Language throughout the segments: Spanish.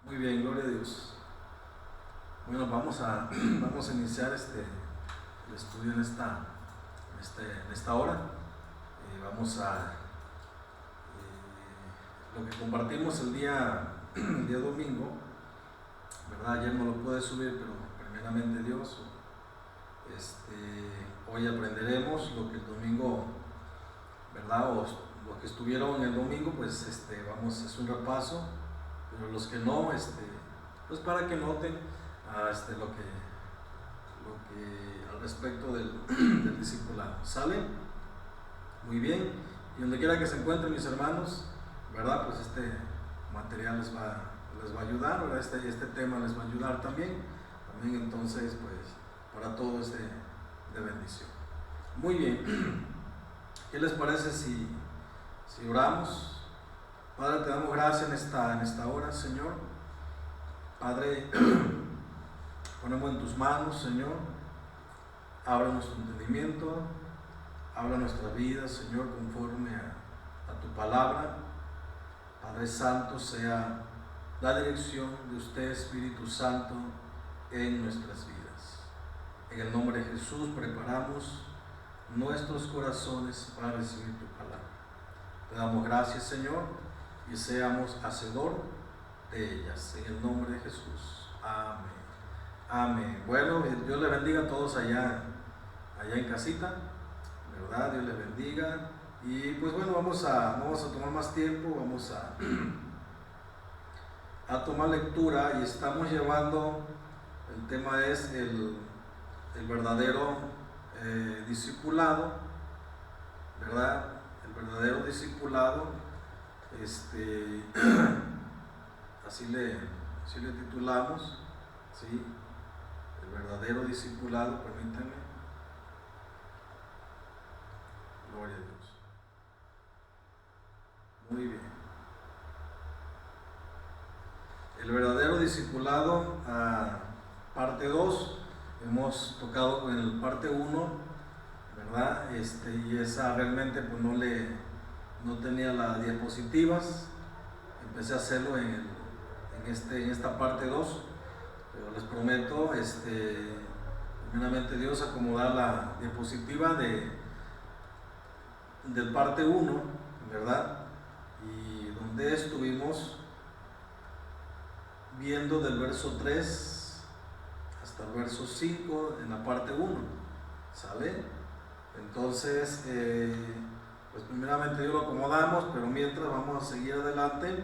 Muy bien, gloria a Dios. Bueno, vamos a iniciar el estudio en esta hora. Vamos a lo que compartimos el día domingo, ¿verdad? Ayer no lo pude subir, pero primeramente Dios. Hoy aprenderemos lo que el domingo, ¿verdad? O los que estuvieron el domingo, pues es un repaso, pero los que no, pues para que noten lo que al respecto del discipulado. ¿Sale? Muy bien. Y donde quiera que se encuentren mis hermanos, ¿verdad? Pues este material les va a ayudar, ¿verdad? Este tema les va a ayudar también, entonces pues para todo es de bendición. Muy bien. ¿Qué les parece si oramos? Padre, te damos gracias en esta hora, Señor. Padre, ponemos en tus manos, Señor. Abra nuestro entendimiento, habla nuestra vida, Señor, conforme a tu palabra. Padre Santo, sea la dirección de usted, Espíritu Santo, en nuestras vidas. En el nombre de Jesús preparamos nuestros corazones para recibir tu palabra. Te damos gracias, Señor, y seamos hacedor de ellas. En el nombre de Jesús. Amén. Amén. Bueno, Dios les bendiga a todos allá en casita, ¿verdad? Dios les bendiga. Y pues bueno, vamos a tomar más tiempo, vamos a tomar lectura, y estamos llevando, el tema es el verdadero discipulado, ¿verdad? El verdadero discipulado, así le titulamos, ¿sí? El verdadero discipulado, permítanme. Gloria a Dios. Muy bien. El verdadero discipulado, parte 2. Hemos tocado con el parte 1, ¿verdad? Y esa realmente pues no tenía las diapositivas. Empecé a hacerlo en esta parte 2, pero les prometo, primeramente Dios, acomodar la diapositiva del parte 1, ¿verdad? Y donde estuvimos viendo del verso 3 hasta el verso 5 en la parte 1, ¿sale? Entonces, pues primeramente Dios lo acomodamos, pero mientras vamos a seguir adelante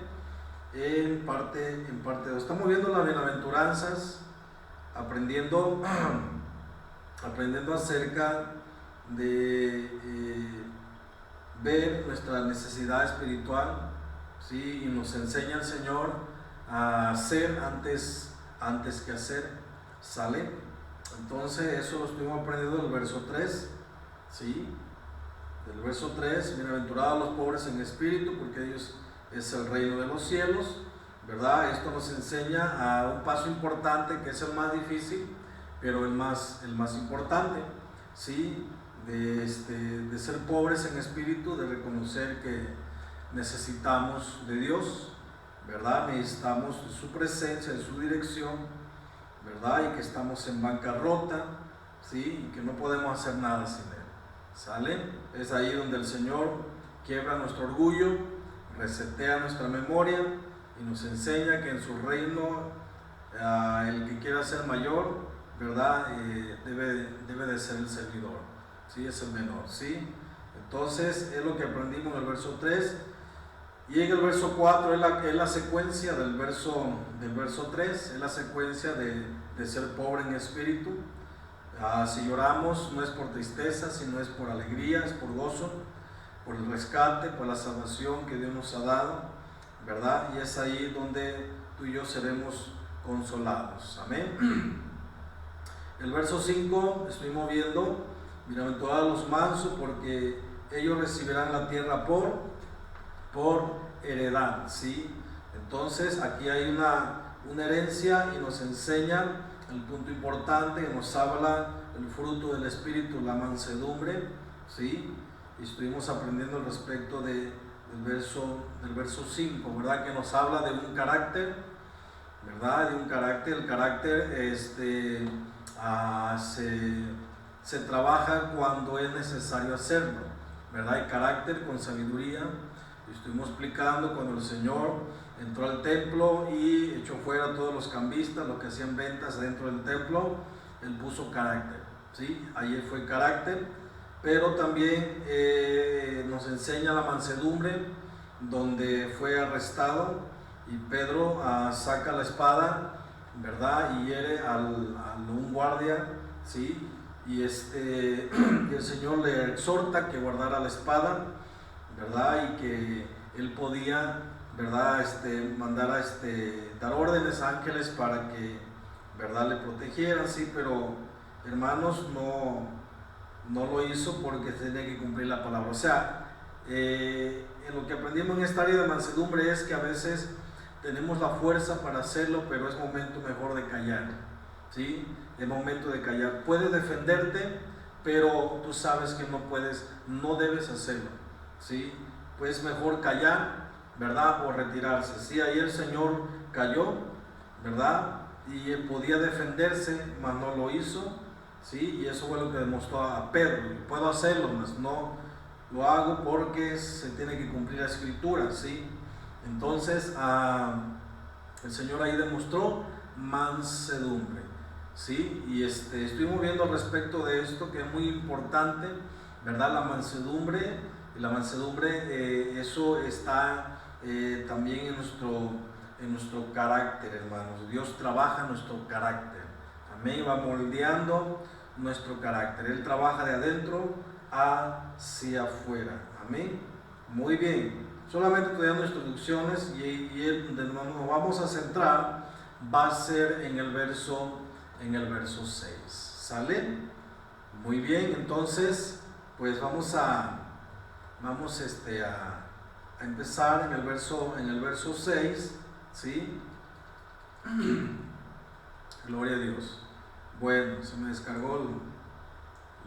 en parte 2. Estamos viendo las bienaventuranzas, aprendiendo acerca de ver nuestra necesidad espiritual, ¿sí? Y nos enseña el Señor a hacer antes que hacer, ¿sale? Entonces eso lo estuvimos aprendiendo del verso 3, ¿sí? Del verso 3, bienaventurados los pobres en espíritu, porque ellos es el reino de los cielos, ¿verdad? Esto nos enseña a un paso importante, que es el más difícil, pero el más importante, ¿sí? De ser pobres en espíritu, de reconocer que necesitamos de Dios, ¿verdad? Necesitamos de su presencia, de su dirección, ¿verdad? Y que estamos en bancarrota, ¿sí? Y que no podemos hacer nada sin Él, ¿sale? Es ahí donde el Señor quiebra nuestro orgullo, resetea nuestra memoria y nos enseña que en su reino el que quiera ser mayor, ¿verdad? Debe de ser el servidor, ¿sí? Es el menor, ¿sí? Entonces es lo que aprendimos en el verso 3, y en el verso 4 es la secuencia del verso 3, es la secuencia de ser pobre en espíritu. Si lloramos no es por tristeza, sino es por alegría, es por gozo, por el rescate, por la salvación que Dios nos ha dado, ¿verdad? Y es ahí donde tú y yo seremos consolados. Amén. El verso 5 estuvimos viendo: bienaventurados los mansos, porque ellos recibirán la tierra por heredad, ¿sí? Entonces aquí hay una herencia, y nos enseña el punto importante, que nos habla el fruto del Espíritu, la mansedumbre, ¿sí? Y estuvimos aprendiendo al respecto del verso 5, ¿verdad? Que nos habla de un carácter, ¿verdad? De un carácter. El carácter se trabaja cuando es necesario hacerlo, ¿verdad? Hay carácter con sabiduría. Estuvimos explicando cuando el Señor entró al templo y echó fuera a todos los cambistas, los que hacían ventas dentro del templo. Él puso carácter, ¿sí? Ahí fue carácter. Pero también nos enseña la mansedumbre, donde fue arrestado y Pedro saca la espada, ¿verdad? Y hiere a un guardia, ¿sí? Y el Señor le exhorta que guardara la espada, ¿verdad? Y que él podía, ¿verdad? Mandar dar órdenes a ángeles para que, ¿verdad?, le protegieran, sí, pero hermanos, no lo hizo porque tenía que cumplir la palabra. O sea, en lo que aprendimos en esta área de mansedumbre es que a veces tenemos la fuerza para hacerlo, pero es momento mejor de callar, ¿sí? Es momento de callar. Puedes defenderte, pero tú sabes que no debes hacerlo, ¿sí? Pues mejor callar, ¿verdad? O retirarse. Sí, ahí el Señor cayó, ¿verdad? Y podía defenderse, mas no lo hizo, ¿sí? Y eso fue lo que demostró a Pedro. Puedo hacerlo, mas no lo hago porque se tiene que cumplir la escritura, ¿sí? Entonces el Señor ahí demostró mansedumbre, ¿sí? Y estuvimos viendo al respecto de esto, que es muy importante, ¿verdad? La mansedumbre, eso está también en nuestro carácter, hermanos. Dios trabaja nuestro carácter, amén, va moldeando nuestro carácter. Él trabaja de adentro hacia afuera, amén. Muy bien, solamente estudiando instrucciones y donde nos vamos a centrar va a ser en el verso 6, ¿sale? Muy bien, entonces pues vamos a empezar en el verso 6, ¿sí? Gloria a Dios. Bueno, se me descargó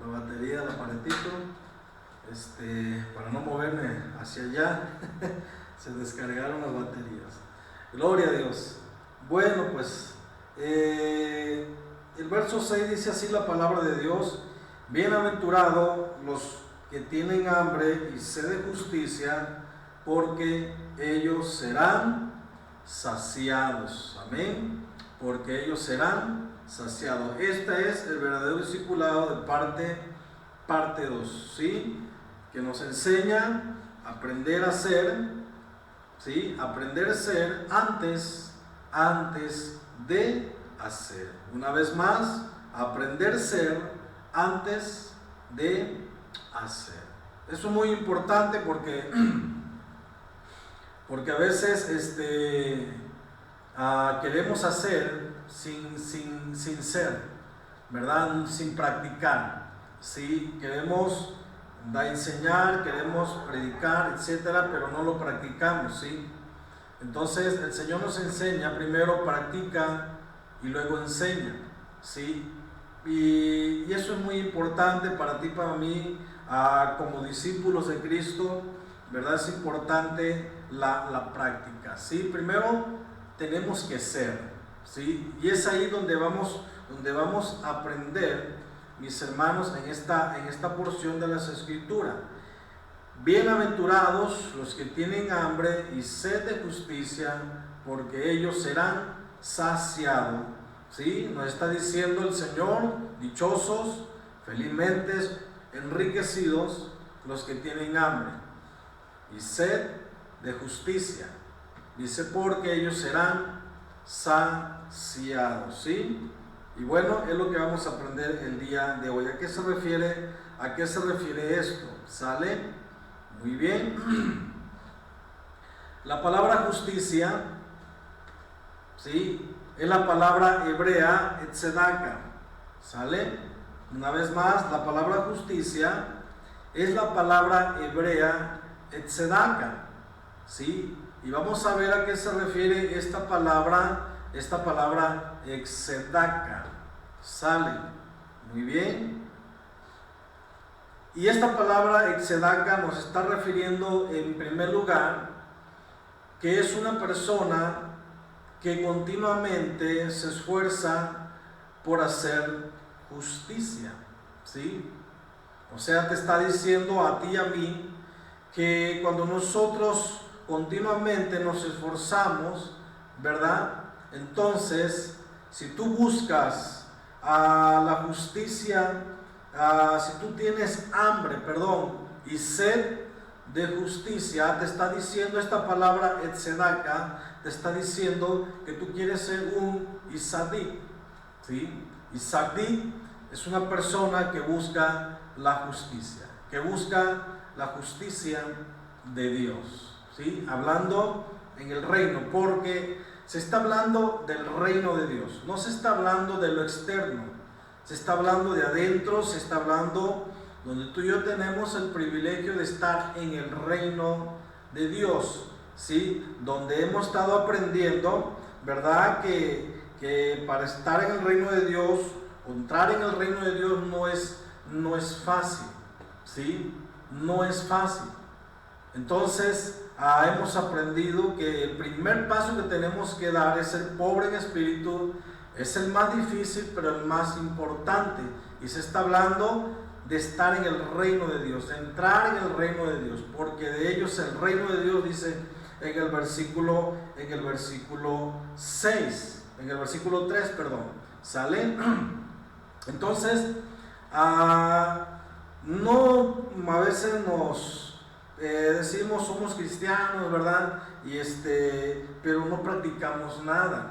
la batería del aparatito, para no moverme hacia allá, se descargaron las baterías. Gloria a Dios. Bueno, pues el verso 6 dice así la palabra de Dios: bienaventurados los que tienen hambre y sed de justicia, porque ellos serán saciados. Amén. Porque ellos serán saciados. Este es el verdadero discipulado de parte 2, ¿sí? Que nos enseña a aprender a ser, ¿sí? Aprender a ser antes de hacer. Una vez más, aprender a ser antes de hacer. Eso es muy importante porque a veces queremos hacer sin ser, ¿verdad? Sin practicar, ¿sí? Queremos enseñar, queremos predicar, etcétera, pero no lo practicamos, ¿sí? Entonces el Señor nos enseña, primero practica y luego enseña, ¿sí? Y eso es muy importante para ti, para mí, como discípulos de Cristo, ¿verdad? Es importante la práctica, ¿sí? Primero tenemos que ser, ¿sí? Y es ahí donde vamos a aprender, mis hermanos, en esta porción de las Escrituras. Bienaventurados los que tienen hambre y sed de justicia, porque ellos serán saciados, ¿sí? Nos está diciendo el Señor: dichosos, felizmente enriquecidos los que tienen hambre y sed de justicia. Dice, porque ellos serán saciados, ¿sí? Y bueno, es lo que vamos a aprender el día de hoy. ¿A qué se refiere esto? ¿Sale? Muy bien. La palabra justicia, ¿sí?, es la palabra hebrea tzedaka. ¿Sale? Una vez más, la palabra justicia es la palabra hebrea tzedaka, ¿sí? Y vamos a ver a qué se refiere esta palabra tzedaka. ¿Sale? Muy bien. Y esta palabra tzedaka nos está refiriendo en primer lugar que es una persona que continuamente se esfuerza por hacer justicia, ¿sí? O sea, te está diciendo a ti y a mí que cuando nosotros continuamente nos esforzamos, ¿verdad? Entonces, si tú buscas la justicia, si tú tienes hambre, y sed de justicia, te está diciendo esta palabra etzedaka, te está diciendo que tú quieres ser un isadik, ¿sí? Isadik es una persona que busca la justicia, de Dios, ¿sí? Hablando en el reino, porque se está hablando del reino de Dios, no se está hablando de lo externo, se está hablando de adentro, se está hablando donde tú y yo tenemos el privilegio de estar en el reino de Dios, ¿sí? Donde hemos estado aprendiendo, ¿verdad? Que para estar en el reino de Dios, o entrar en el reino de Dios no es fácil, ¿sí? No es fácil. Entonces, hemos aprendido que el primer paso que tenemos que dar es ser pobre en espíritu. Es el más difícil, pero el más importante. Y se está hablando de estar en el reino de Dios, de entrar en el reino de Dios, porque de ellos el reino de Dios, dice en el versículo 6, en el versículo 3, ¿sale? Entonces, no, a veces nos decimos somos cristianos, ¿verdad? Pero no practicamos nada.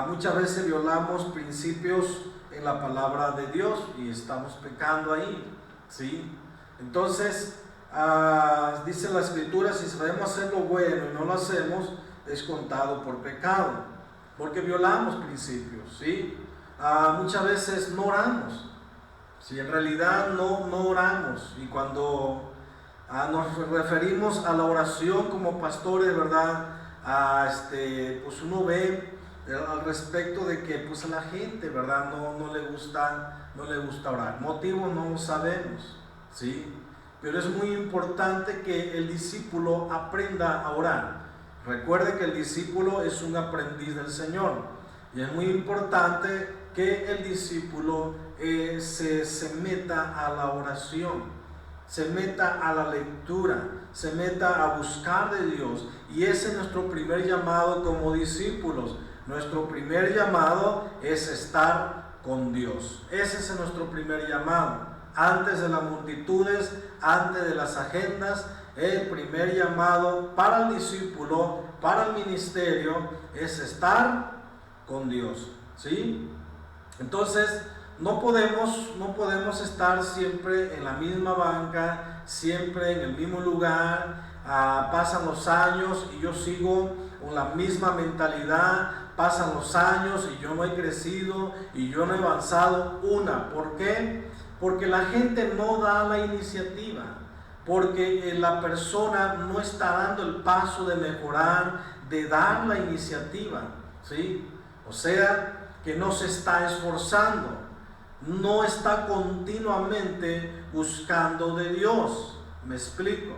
Muchas veces violamos principios en la palabra de Dios y estamos pecando ahí, ¿sí? Entonces, dice la Escritura, si sabemos hacer lo bueno y no lo hacemos, es contado por pecado, porque violamos principios, ¿sí? Muchas veces no oramos, ¿sí? En realidad no oramos, y cuando nos referimos a la oración como pastores, ¿verdad? Pues uno ve al respecto de que pues a la gente, ¿verdad? No le gusta orar. Motivo no lo sabemos, ¿sí? Pero es muy importante que el discípulo aprenda a orar. Recuerde que el discípulo es un aprendiz del Señor, y es muy importante que el discípulo se meta a la oración, se meta a la lectura, se meta a buscar de Dios. Y ese es nuestro primer llamado como discípulos. Nuestro primer llamado es estar con Dios. Ese es nuestro primer llamado. Antes de las multitudes, antes de las agendas, el primer llamado para el discípulo, para el ministerio, es estar con Dios, ¿sí? Entonces, no podemos estar siempre en la misma banca, siempre en el mismo lugar. Pasan los años y yo sigo con la misma mentalidad. Pasan los años y yo no he crecido y yo no he avanzado. ¿Por qué? Porque la gente no da la iniciativa, porque la persona no está dando el paso de mejorar, de dar la iniciativa, ¿sí? O sea, que no se está esforzando, no está continuamente buscando de Dios. ¿Me explico?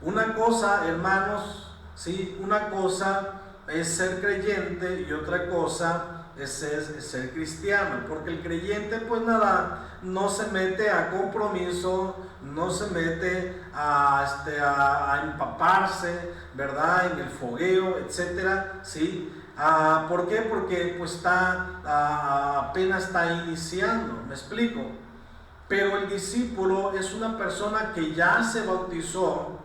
Una cosa, hermanos, ¿sí? Una cosa es ser creyente y otra cosa es ser cristiano, porque el creyente pues no se mete a compromiso, no se mete a empaparse, ¿verdad? En el fogueo, etcétera, ¿sí? ¿Por qué? Porque pues apenas está iniciando, ¿me explico? Pero el discípulo es una persona que ya se bautizó.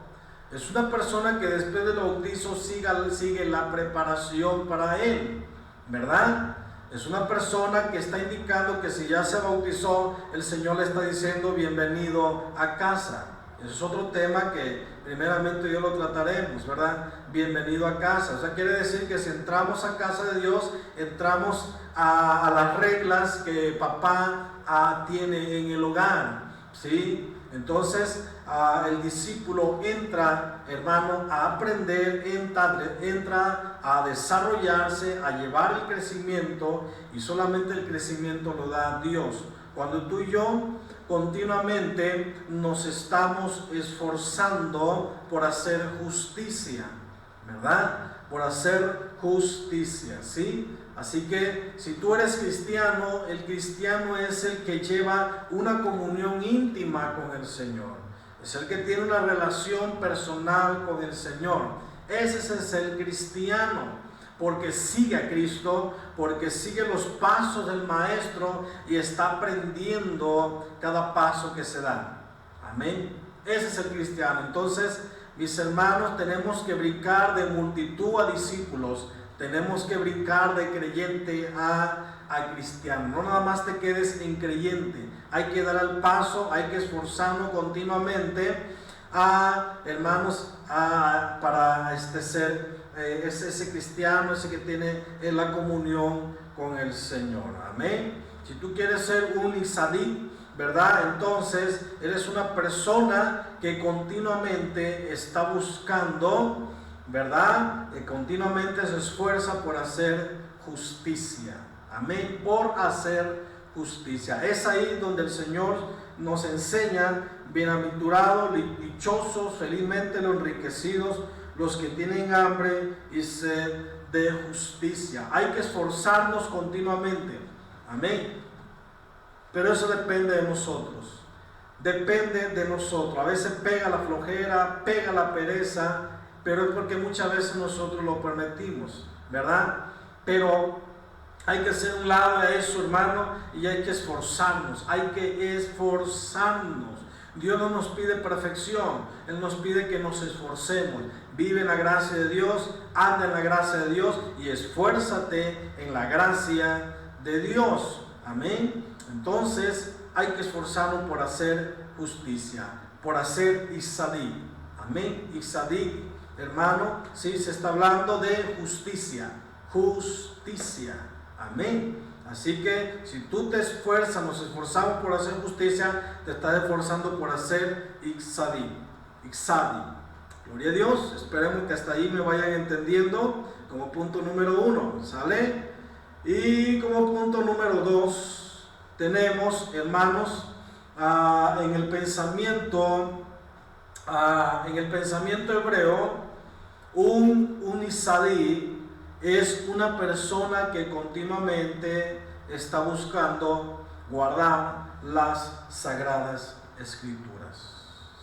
Es una persona que después del bautizo sigue la preparación para él, ¿verdad? Es una persona que está indicando que si ya se bautizó, el Señor le está diciendo bienvenido a casa. Ese es otro tema que primeramente yo lo trataremos, ¿verdad? Bienvenido a casa. O sea, quiere decir que si entramos a casa de Dios, entramos a las reglas que papá tiene en el hogar, ¿sí? Entonces, el discípulo entra, hermano, a aprender, entra a desarrollarse, a llevar el crecimiento, y solamente el crecimiento lo da Dios. Cuando tú y yo continuamente nos estamos esforzando por hacer justicia, ¿verdad? por hacer justicia, ¿sí? Así que si tú eres cristiano, el cristiano es el que lleva una comunión íntima con el Señor. Es el que tiene una relación personal con el Señor. Ese es el cristiano, porque sigue a Cristo, porque sigue los pasos del Maestro y está aprendiendo cada paso que se da. Amén. Ese es el cristiano. Entonces, mis hermanos, tenemos que brincar de multitud a discípulos. Tenemos que brincar de creyente a cristiano. No nada más te quedes en creyente. Hay que dar el paso, hay que esforzarnos continuamente hermanos, para ser ese cristiano, ese que tiene la comunión con el Señor. Amén. Si tú quieres ser un Isaí, ¿verdad? Entonces eres una persona que continuamente está buscando, ¿verdad? Continuamente se esfuerza por hacer justicia. Amén. Por hacer justicia. Es ahí donde el Señor nos enseña: bienaventurados, dichosos, felizmente los enriquecidos, los que tienen hambre y sed de justicia. Hay que esforzarnos continuamente. Amén. Pero eso depende de nosotros. Depende de nosotros. A veces pega la flojera, pega la pereza, pero es porque muchas veces nosotros lo permitimos, ¿verdad? Pero hay que hacer un lado de eso, hermano, y hay que esforzarnos. Hay que esforzarnos. Dios no nos pide perfección, Él nos pide que nos esforcemos. Vive en la gracia de Dios, anda en la gracia de Dios y esfuérzate en la gracia de Dios. Amén. Entonces hay que esforzarnos por hacer justicia, por hacer Isaí. Amén. Isaí, hermano, sí, se está hablando de justicia. Justicia. Amén. Así que si tú te esfuerzas, nos esforzamos por hacer justicia, te estás esforzando por hacer Isaí. Gloria a Dios. Esperemos que hasta ahí me vayan entendiendo como punto número 1. ¿Sale? Y como punto número 2 tenemos, hermanos, en el pensamiento hebreo, un Isaí es una persona que continuamente está buscando guardar las sagradas escrituras.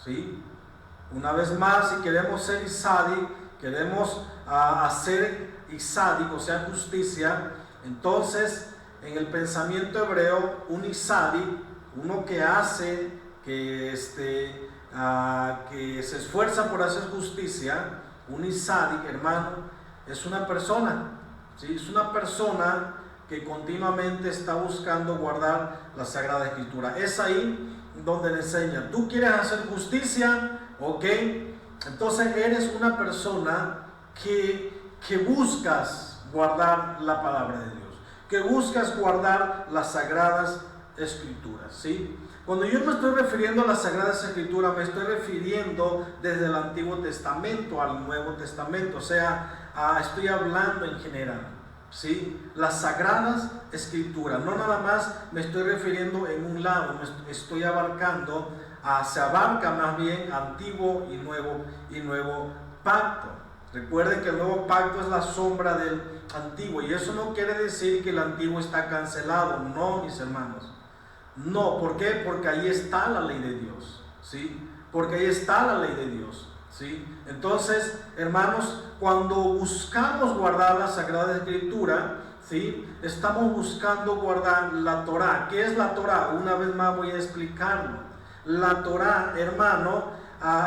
¿Sí? Una vez más, si queremos ser Isaí, queremos hacer Isaí, o sea, justicia, entonces en el pensamiento hebreo, un Isaí, uno que hace, que se esfuerza por hacer justicia, un Isaí, hermano, es una persona, ¿sí? Es una persona que continuamente está buscando guardar la Sagrada Escritura. Es ahí donde le enseña: tú quieres hacer justicia, ok, entonces eres una persona que buscas guardar la palabra de Dios, que buscas guardar las Sagradas Escrituras, ¿sí? Cuando yo me estoy refiriendo a las Sagradas Escrituras, me estoy refiriendo desde el Antiguo Testamento al Nuevo Testamento, o sea, estoy hablando en general, ¿sí? Las Sagradas Escrituras, no nada más me estoy refiriendo en un lado, me estoy abarcando, se abarca más bien Antiguo y Nuevo Pacto. Recuerden que el Nuevo Pacto es la sombra del Antiguo, y eso no quiere decir que el Antiguo está cancelado, no, mis hermanos. No, ¿por qué? Porque ahí está la ley de Dios, ¿sí? Porque ahí está la ley de Dios, ¿sí? Entonces, hermanos, cuando buscamos guardar la Sagrada Escritura, ¿sí? Estamos buscando guardar la Torá. ¿Qué es la Torá? Una vez más voy a explicarlo. La Torá, hermano,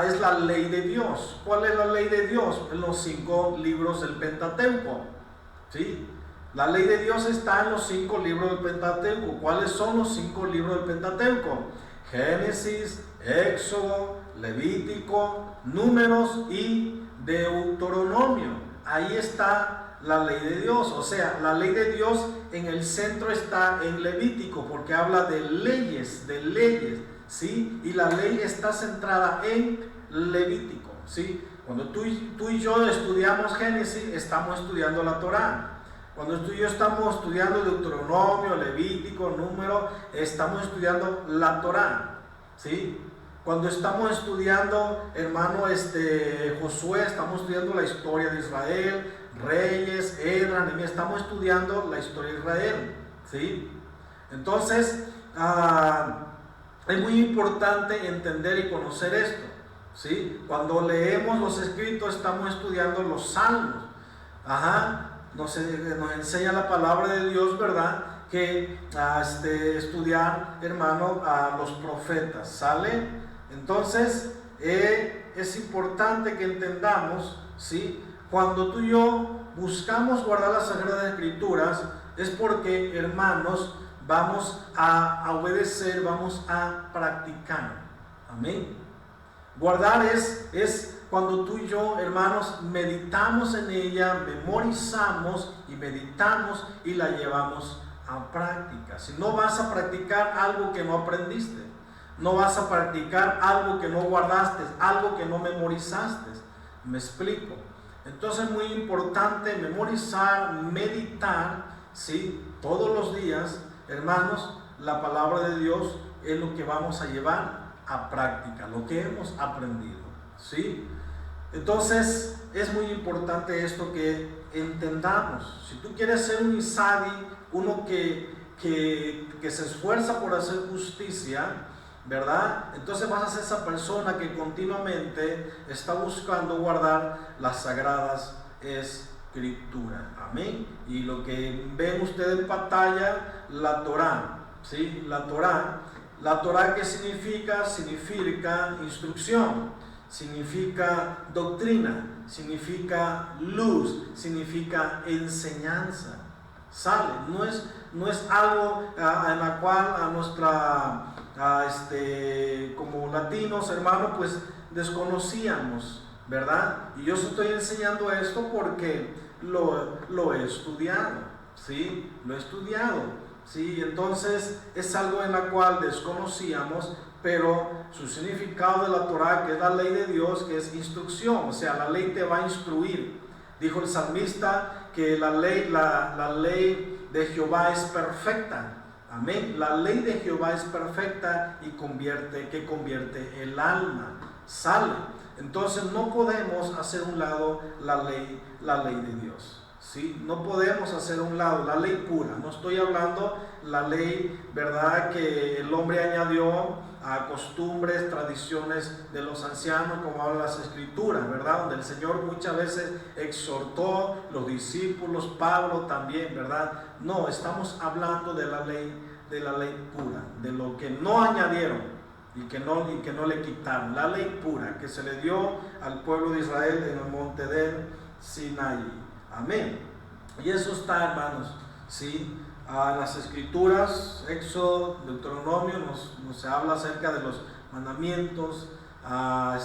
es la ley de Dios. ¿Cuál es la ley de Dios? En los 5 libros del Pentateuco, ¿sí? La ley de Dios está en los 5 libros del Pentateuco. ¿Cuáles son los 5 libros del Pentateuco? Génesis, Éxodo, Levítico, Números y Deuteronomio. Ahí está la ley de Dios. O sea, la ley de Dios en el centro está en Levítico, porque habla de leyes, ¿sí? Y la ley está centrada en Levítico, ¿sí? Cuando tú y yo estudiamos Génesis, estamos estudiando la Torá. Cuando tú y yo estamos estudiando Deuteronomio, Levítico, Número, estamos estudiando la Torá, ¿sí? Cuando estamos estudiando, hermano, Josué, estamos estudiando la historia de Israel, Reyes, Esdras, Nehemías. Estamos estudiando la historia de Israel, ¿sí? Entonces, es muy importante entender y conocer esto, ¿sí? Cuando leemos los escritos, estamos estudiando los salmos. Nos enseña la palabra de Dios, ¿verdad? Que estudiar, hermano, a los profetas, ¿sale? Entonces, es importante que entendamos, ¿sí? Cuando tú y yo buscamos guardar las Sagradas Escrituras, es porque, hermanos, vamos a obedecer, vamos a practicar. Amén. Guardar es cuando tú y yo, hermanos, meditamos en ella, memorizamos y meditamos y la llevamos a práctica. Si no vas a practicar algo que no aprendiste, no vas a practicar algo que no guardaste, algo que no memorizaste. ¿Me explico? Entonces es muy importante memorizar, meditar, ¿sí? Todos los días, hermanos, la palabra de Dios es lo que vamos a llevar a práctica, lo que hemos aprendido, ¿sí? Entonces es muy importante esto que entendamos. Si tú quieres ser un Isadi, uno que se esfuerza por hacer justicia, ¿verdad? Entonces vas a ser esa persona que continuamente está buscando guardar las Sagradas Escrituras. Amén. Y lo que ven ustedes en pantalla, la Torá, ¿sí? La Torá, ¿qué significa? Significa instrucción, significa doctrina, significa luz, significa enseñanza. ¿Sale? No es algo en la cual a nuestra como latinos, hermanos, pues desconocíamos, ¿verdad? Y yo estoy enseñando esto porque lo he estudiado, ¿sí? Lo he estudiado, ¿sí? Entonces es algo en la cual desconocíamos, pero su significado de la Torá, que es la ley de Dios, que es instrucción, o sea, la ley te va a instruir. Dijo el salmista que la ley de Jehová es perfecta. Amén. La ley de Jehová es perfecta y convierte el alma. Sale. Entonces no podemos hacer a un lado la ley de Dios. ¿Sí? No podemos hacer a un lado la ley pura. No estoy hablando la ley, ¿verdad?, que el hombre añadió a costumbres, tradiciones de los ancianos, como hablan las Escrituras, ¿verdad? Donde el Señor muchas veces exhortó, los discípulos, Pablo también, ¿verdad? No, estamos hablando de la ley pura, de lo que no añadieron y que no le quitaron, la ley pura que se le dio al pueblo de Israel en el monte del Sinaí. Amén. Y eso está, hermanos, ¿sí? Las Escrituras, Éxodo, Deuteronomio, nos habla acerca de los mandamientos, a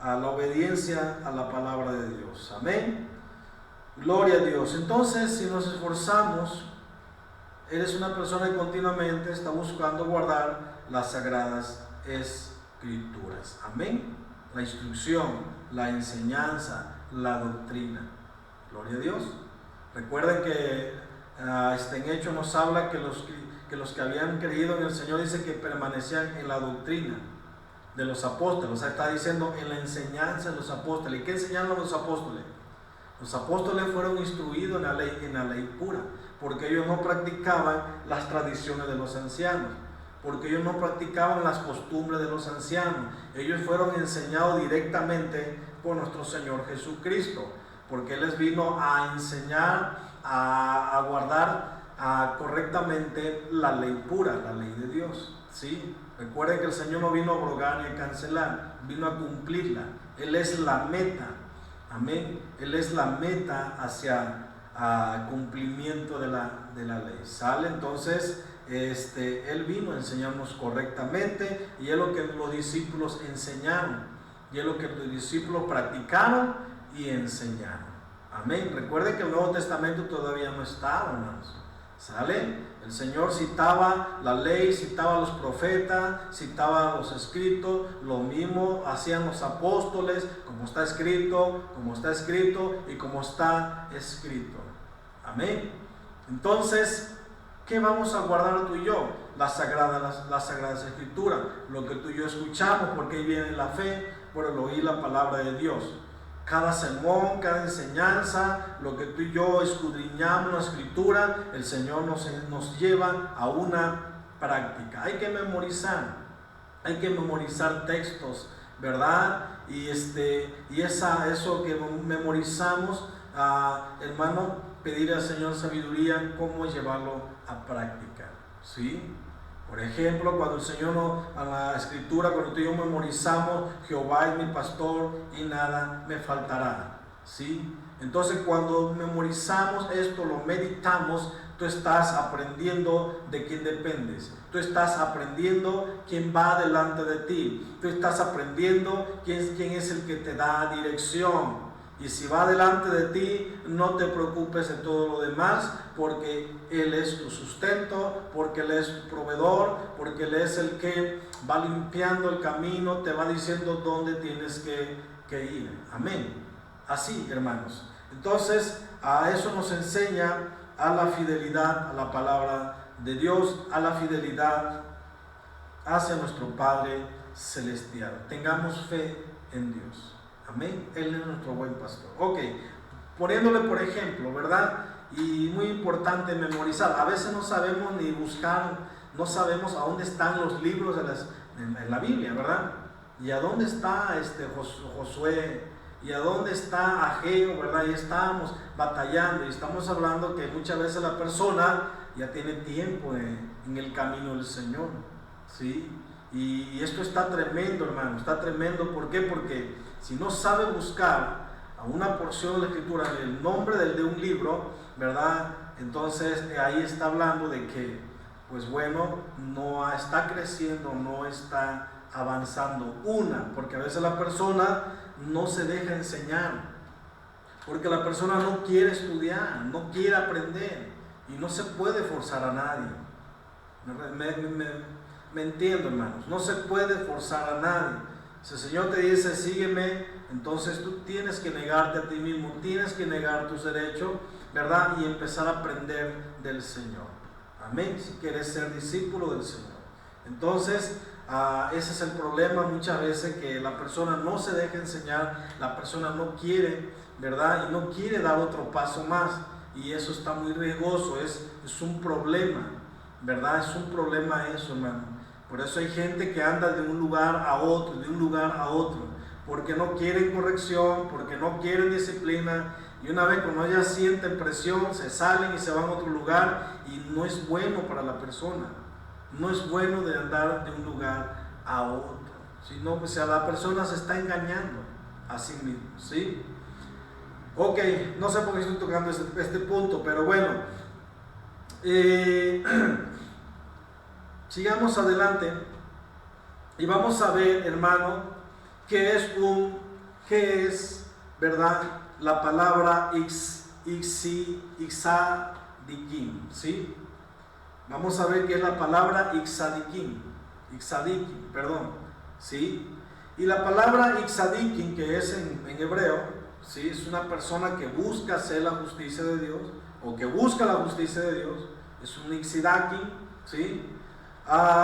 la obediencia a la palabra de Dios. Amén. Gloria a Dios. Entonces, si nos esforzamos, eres una persona que continuamente está buscando guardar las Sagradas Escrituras. Amén. La instrucción, la enseñanza, la doctrina. Gloria a Dios. Recuerden que en Hechos nos habla que los que habían creído en el Señor, dice que permanecían en la doctrina de los apóstoles. O sea, está diciendo en la enseñanza de los apóstoles. ¿Y qué enseñaron los apóstoles? Los apóstoles fueron instruidos en la ley pura, porque ellos no practicaban las tradiciones de los ancianos, porque ellos no practicaban las costumbres de los ancianos. Ellos fueron enseñados directamente por nuestro Señor Jesucristo, porque Él les vino a enseñar a guardar correctamente la ley pura, la ley de Dios, ¿sí? Recuerden que el Señor no vino a abrogar ni a cancelar, vino a cumplirla. Él es la meta, amén. Él es la meta hacia cumplimiento de la ley. ¿Sale? Entonces, Él vino a enseñarnos correctamente, y es lo que los discípulos enseñaron, y es lo que los discípulos practicaron y enseñaron. Amén. Recuerden que el Nuevo Testamento todavía no estaba, hermanos. ¿Sale? El Señor citaba la ley, citaba a los profetas, citaba los escritos. Lo mismo hacían los apóstoles, como está escrito y como está escrito. Amén. Entonces, ¿qué vamos a guardar tú y yo? Las sagradas Escrituras, lo que tú y yo escuchamos, porque ahí viene la fe, por el oír la palabra de Dios. Cada sermón, cada enseñanza, lo que tú y yo escudriñamos la Escritura, el Señor nos lleva a una práctica. Hay que memorizar textos, ¿verdad? Y eso que memorizamos, hermano, pedir al Señor sabiduría cómo llevarlo a práctica, ¿sí? Por ejemplo, cuando el Señor, a la Escritura, cuando tú y yo memorizamos, Jehová es mi pastor y nada me faltará, ¿sí? Entonces, cuando memorizamos esto, lo meditamos, tú estás aprendiendo de quién dependes, tú estás aprendiendo quién va delante de ti, tú estás aprendiendo quién es el que te da dirección. Y si va delante de ti, no te preocupes de todo lo demás, porque Él es tu sustento, porque Él es tu proveedor, porque Él es el que va limpiando el camino, te va diciendo dónde tienes que ir. Amén. Así, hermanos. Entonces, a eso nos enseña a la fidelidad a la palabra de Dios, a la fidelidad hacia nuestro Padre Celestial. Tengamos fe en Dios. Amén. Él es nuestro buen pastor. Ok, poniéndole por ejemplo, ¿verdad? Y muy importante memorizar. A veces no sabemos ni buscar, no sabemos a dónde están los libros en la Biblia, ¿verdad? Y a dónde está Josué, y a dónde está Ageo, ¿verdad? Y estamos batallando, y estamos hablando que muchas veces la persona ya tiene tiempo en el camino del Señor, ¿sí? Y esto está tremendo, hermano, está tremendo. ¿Por qué? Porque si no sabe buscar a una porción de la Escritura en el nombre de un libro, ¿verdad? Entonces ahí está hablando de que, pues bueno, no está creciendo, no está avanzando. Porque a veces la persona no se deja enseñar, porque la persona no quiere estudiar, no quiere aprender, y no se puede forzar a nadie. Me entiendo, hermanos, no se puede forzar a nadie. Si el Señor te dice sígueme, entonces tú tienes que negarte a ti mismo, tienes que negar tus derechos, ¿verdad? Y empezar a aprender del Señor. Amén. Si quieres ser discípulo del Señor. Entonces, ese es el problema muchas veces, que la persona no se deja enseñar, la persona no quiere, ¿verdad? Y no quiere dar otro paso más. Y eso está muy riesgoso, es un problema, ¿verdad? Es un problema eso, hermano. Por eso hay gente que anda de un lugar a otro, porque no quieren corrección, porque no quieren disciplina, y una vez cuando ya sienten presión, se salen y se van a otro lugar, y no es bueno para la persona, no es bueno de andar de un lugar a otro, sino que la persona se está engañando a sí mismo, ¿sí? Ok, no sé por qué estoy tocando este punto, pero bueno, sigamos adelante y vamos a ver, hermano, qué es, ¿verdad? La palabra ixadikim, ¿sí? Vamos a ver qué es la palabra ixadikim, ¿sí? Y la palabra ixadikim, que es en hebreo, ¿sí? Es una persona que busca hacer la justicia de Dios, o que busca la justicia de Dios, es un ixadakim, ¿sí?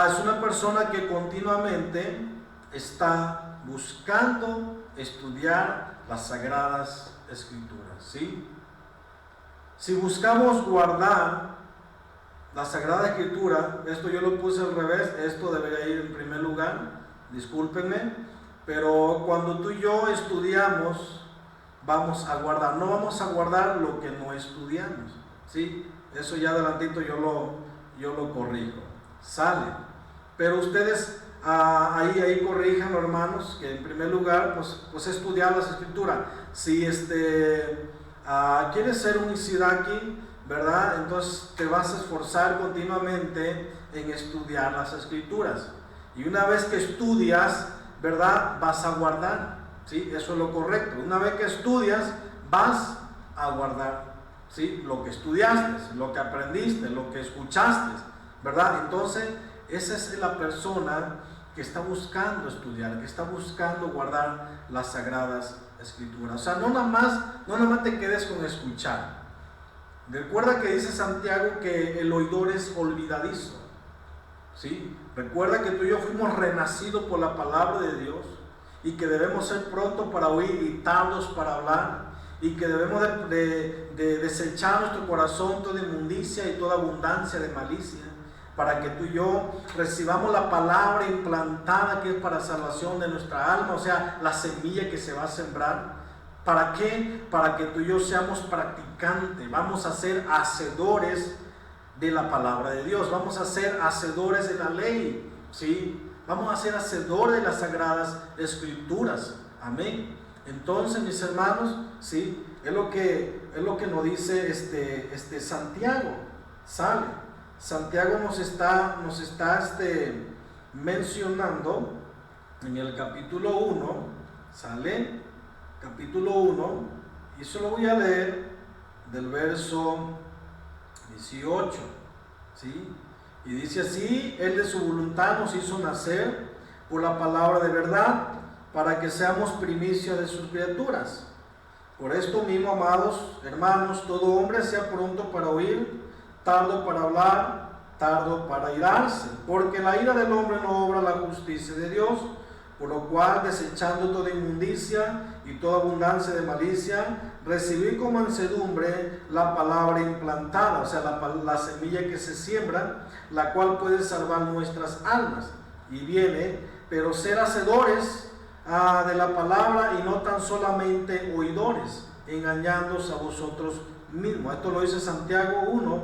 Es una persona que continuamente está buscando estudiar las Sagradas Escrituras, ¿sí? Si buscamos guardar la Sagrada Escritura, esto yo lo puse al revés, esto debería ir en primer lugar, discúlpenme, pero cuando tú y yo estudiamos, vamos a guardar, no vamos a guardar lo que no estudiamos, ¿sí? Eso ya adelantito yo lo corrijo. Sale, pero ustedes ahí corrijan, hermanos, que en primer lugar pues estudiar las Escrituras. Si quieres ser un ixadiki, ¿verdad? Entonces te vas a esforzar continuamente en estudiar las Escrituras, y una vez que estudias, ¿verdad? Vas a guardar, ¿sí? Eso es lo correcto. Una vez que estudias, vas a guardar, ¿sí? Lo que estudiaste, lo que aprendiste, lo que escuchaste, ¿verdad? Entonces, esa es la persona que está buscando estudiar, que está buscando guardar las Sagradas Escrituras. O sea, no nada más te quedes con escuchar. Recuerda que dice Santiago que el oidor es olvidadizo, ¿sí? Recuerda que tú y yo fuimos renacidos por la palabra de Dios, y que debemos ser pronto para oír y tardos para hablar, y que debemos de desechar nuestro corazón toda inmundicia y toda abundancia de malicia, para que tú y yo recibamos la palabra implantada que es para salvación de nuestra alma, o sea, la semilla que se va a sembrar. ¿Para qué? Para que tú y yo seamos practicantes, vamos a ser hacedores de la palabra de Dios, vamos a ser hacedores de la ley, ¿sí? Vamos a ser hacedores de las sagradas escrituras, amén. Entonces, mis hermanos, ¿sí? Es lo que nos dice Santiago, ¿sale? Santiago nos está mencionando en el capítulo 1, ¿sale? Capítulo 1, y eso lo voy a leer del verso 18, ¿sí? Y dice así: Él de su voluntad nos hizo nacer por la palabra de verdad, para que seamos primicia de sus criaturas. Por esto mismo, amados hermanos, todo hombre sea pronto para oír, tardo para hablar, tardo para irarse, porque la ira del hombre no obra la justicia de Dios. Por lo cual, desechando toda inmundicia y toda abundancia de malicia, recibid con mansedumbre la palabra implantada, o sea, la semilla que se siembra, la cual puede salvar nuestras almas. Y viene, pero ser hacedores de la palabra y no tan solamente oidores, engañándoos a vosotros mismos. Esto lo dice Santiago 1,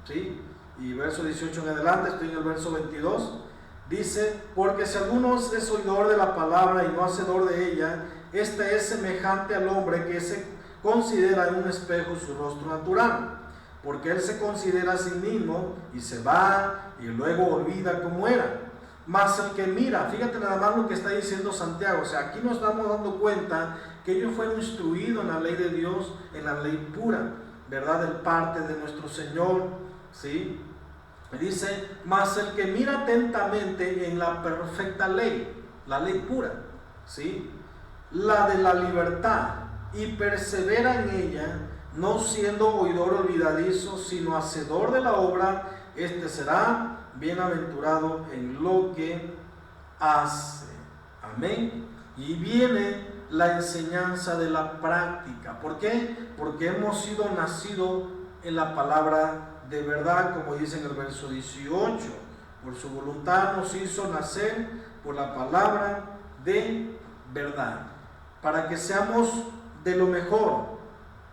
¿sí? Y verso 18 en adelante, estoy en el verso 22. Dice: porque si alguno es oidor de la palabra y no hacedor de ella, este es semejante al hombre que se considera en un espejo su rostro natural, porque él se considera a sí mismo y se va y luego olvida cómo era. Mas el que mira, fíjate nada más lo que está diciendo Santiago, o sea, aquí nos estamos dando cuenta que ellos fueron instruidos en la ley de Dios, en la ley pura, ¿verdad? De parte de nuestro Señor, ¿sí? Dice: mas el que mira atentamente en la perfecta ley, la ley pura, ¿sí? La de la libertad, y persevera en ella, no siendo oidor olvidadizo, sino hacedor de la obra, este será bienaventurado en lo que hace. Amén. Y viene la enseñanza de la práctica. ¿Por qué? Porque hemos sido nacidos en la palabra de verdad, como dice en el verso 18. Por su voluntad nos hizo nacer por la palabra de verdad, para que seamos de lo mejor,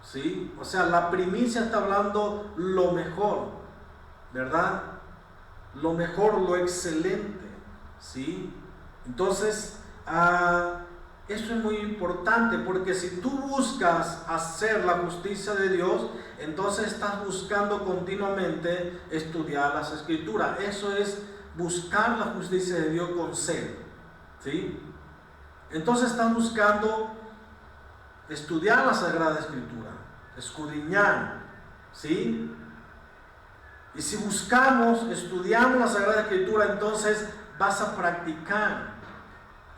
¿sí? O sea, la primicia está hablando lo mejor, ¿verdad? Lo mejor, lo excelente, ¿sí? Entonces, eso es muy importante, porque si tú buscas hacer la justicia de Dios, entonces estás buscando continuamente estudiar las Escrituras. Eso es buscar la justicia de Dios con sed, ¿sí? Entonces estás buscando estudiar la Sagrada Escritura, escudriñar, ¿sí? Y si buscamos, estudiamos la Sagrada Escritura, entonces vas a practicar.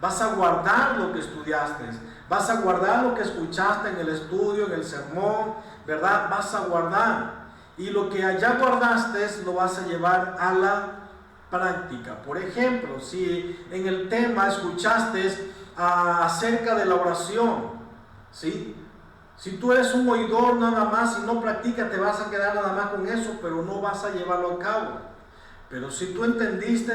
Vas a guardar lo que estudiaste, vas a guardar lo que escuchaste en el estudio, en el sermón, ¿verdad? Vas a guardar. Y lo que allá guardaste lo vas a llevar a la práctica. Por ejemplo, si en el tema escuchaste acerca de la oración, ¿sí? Si tú eres un oidor nada más y no practicas, te vas a quedar nada más con eso, pero no vas a llevarlo a cabo. Pero si tú entendiste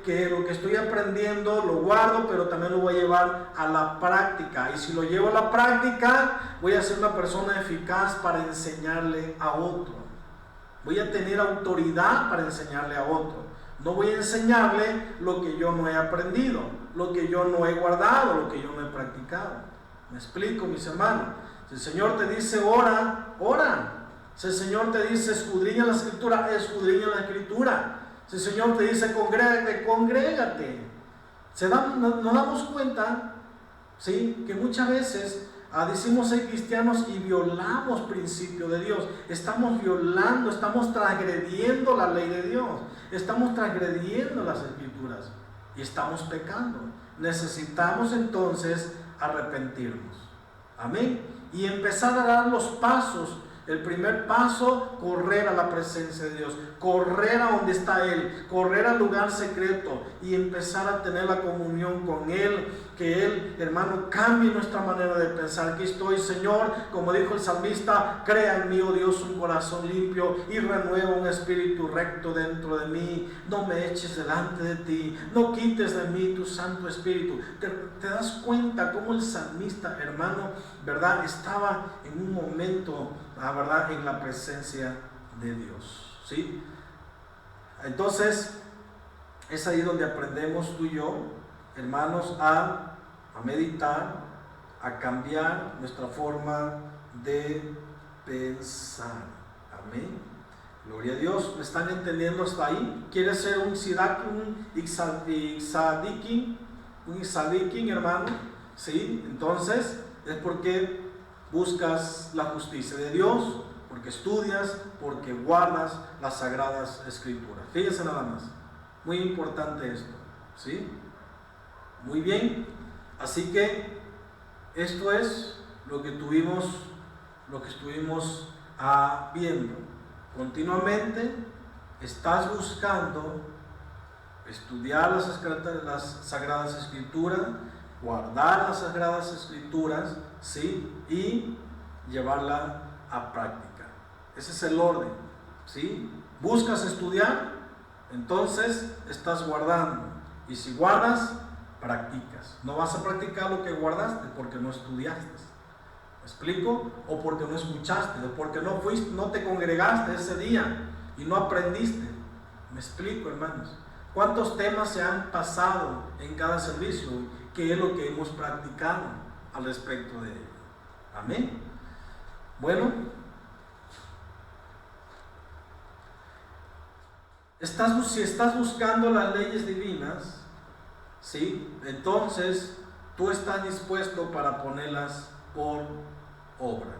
que lo que estoy aprendiendo lo guardo, pero también lo voy a llevar a la práctica. Y si lo llevo a la práctica, voy a ser una persona eficaz para enseñarle a otro. Voy a tener autoridad para enseñarle a otro. No voy a enseñarle lo que yo no he aprendido, lo que yo no he guardado, lo que yo no he practicado. ¿Me explico, mis hermanos? Si el Señor te dice ora, ora. Si el Señor te dice escudriña la Escritura, escudriña la Escritura. Si el Señor te dice congrégate, congrégate. Nos damos cuenta, ¿sí?, que muchas veces decimos ser cristianos y violamos principios de Dios. Estamos violando, estamos transgrediendo la ley de Dios. Estamos transgrediendo las Escrituras y estamos pecando. Necesitamos entonces arrepentirnos. Amén. Y empezar a dar los pasos El primer paso, correr a la presencia de Dios, correr a donde está Él, correr al lugar secreto y empezar a tener la comunión con Él. Que Él, hermano, cambie nuestra manera de pensar. Aquí estoy, Señor, como dijo el salmista, crea en mí, oh Dios, un corazón limpio y renueva un espíritu recto dentro de mí. No me eches delante de ti, no quites de mí tu Santo Espíritu. ¿Te das cuenta cómo el salmista, hermano, verdad, estaba en un momento, verdad, en la presencia de Dios? ¿Sí? Entonces, es ahí donde aprendemos tú y yo, hermanos, a meditar, a cambiar nuestra forma de pensar. Amén. Gloria a Dios. ¿Me están entendiendo hasta ahí? ¿Quieres ser un tzadikim, hermano? ¿Sí? Entonces es porque buscas la justicia de Dios, porque estudias, porque guardas las sagradas escrituras. Fíjense nada más. Muy importante esto. ¿Sí? Muy bien. Así que esto es lo que estuvimos viendo. Continuamente estás buscando estudiar las Sagradas Escrituras, guardar las Sagradas Escrituras, ¿sí? Y llevarla a práctica. Ese es el orden, ¿sí? Buscas estudiar, entonces estás guardando. Y si guardas, practicas. No vas a practicar lo que guardaste porque no estudiaste. ¿Me explico? O porque no escuchaste, o porque no fuiste, no te congregaste ese día y no aprendiste. ¿Me explico, hermanos? ¿Cuántos temas se han pasado en cada servicio? ¿Qué es lo que hemos practicado al respecto de ello? Amén. Bueno, si estás buscando las leyes divinas, ¿sí? Entonces tú estás dispuesto para ponerlas por obra.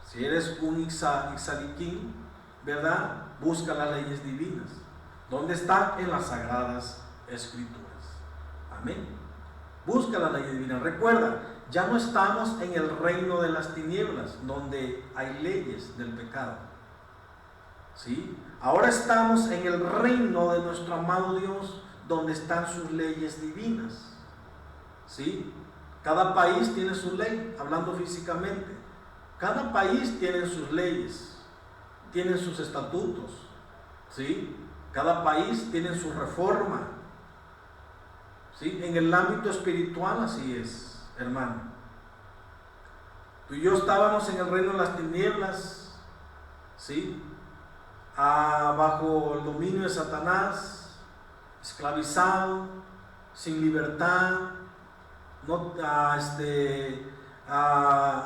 Si eres un tzadikim, ¿verdad? Busca las leyes divinas. ¿Dónde están? En las Sagradas Escrituras. Amén. Busca la ley divina. Recuerda, ya no estamos en el reino de las tinieblas, donde hay leyes del pecado. ¿Sí? Ahora estamos en el reino de nuestro amado Dios, donde están sus leyes divinas. ¿Sí? Cada país tiene su ley, hablando físicamente. Cada país tiene sus leyes, tienen sus estatutos. ¿Sí? Cada país tiene su reforma. ¿Sí? En el ámbito espiritual así es, hermano. Tú y yo estábamos en el reino de las tinieblas, ¿sí? Bajo el dominio de Satanás, esclavizado, sin libertad, no,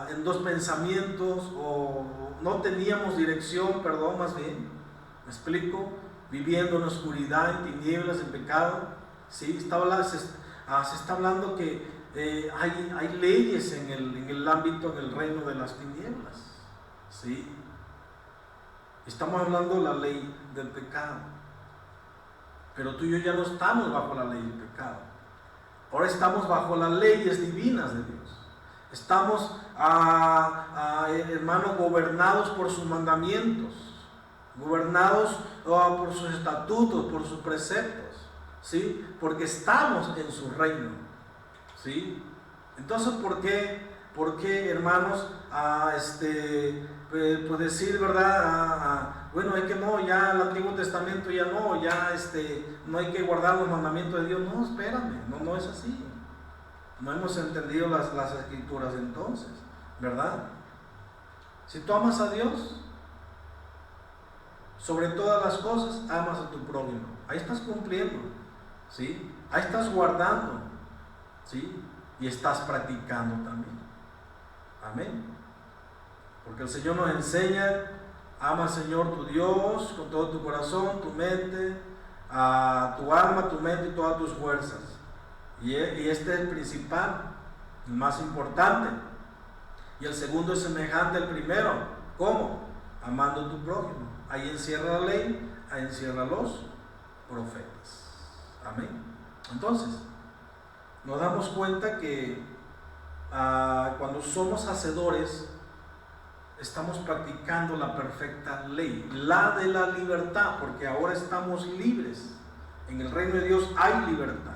en dos pensamientos, o no teníamos dirección, más bien, ¿me explico? Viviendo en oscuridad, en tinieblas, en pecado. ¿Sí? Se está hablando que hay leyes en el ámbito, en el reino de las tinieblas. ¿Sí? Estamos hablando de la ley del pecado. Pero tú y yo ya no estamos bajo la ley del pecado. Ahora estamos bajo las leyes divinas de Dios. Estamos, hermanos, gobernados por sus mandamientos, gobernados por sus estatutos, por sus preceptos. ¿Sí? Porque estamos en su reino. ¿Sí? Entonces, ¿por qué, hermanos, pues decir, verdad, bueno, es que no, ya el Antiguo Testamento ya no, no hay que guardar los mandamientos de Dios? No, espérame, no es así. No hemos entendido las Escrituras entonces, ¿verdad? Si tú amas a Dios, sobre todas las cosas, amas a tu prójimo. Ahí estás cumpliendo, ¿sí? Ahí estás guardando, ¿sí? Y estás practicando también. Amén. Porque el Señor nos enseña: ama al Señor tu Dios con todo tu corazón, tu mente, tu alma, tu mente y todas tus fuerzas. Y este es el principal, el más importante. Y el segundo es semejante al primero. ¿Cómo? Amando a tu prójimo. Ahí encierra la ley, ahí encierra los profetas. Amén. Entonces, nos damos cuenta que cuando somos hacedores, estamos practicando la perfecta ley, la de la libertad, porque ahora estamos libres. En el reino de Dios hay libertad.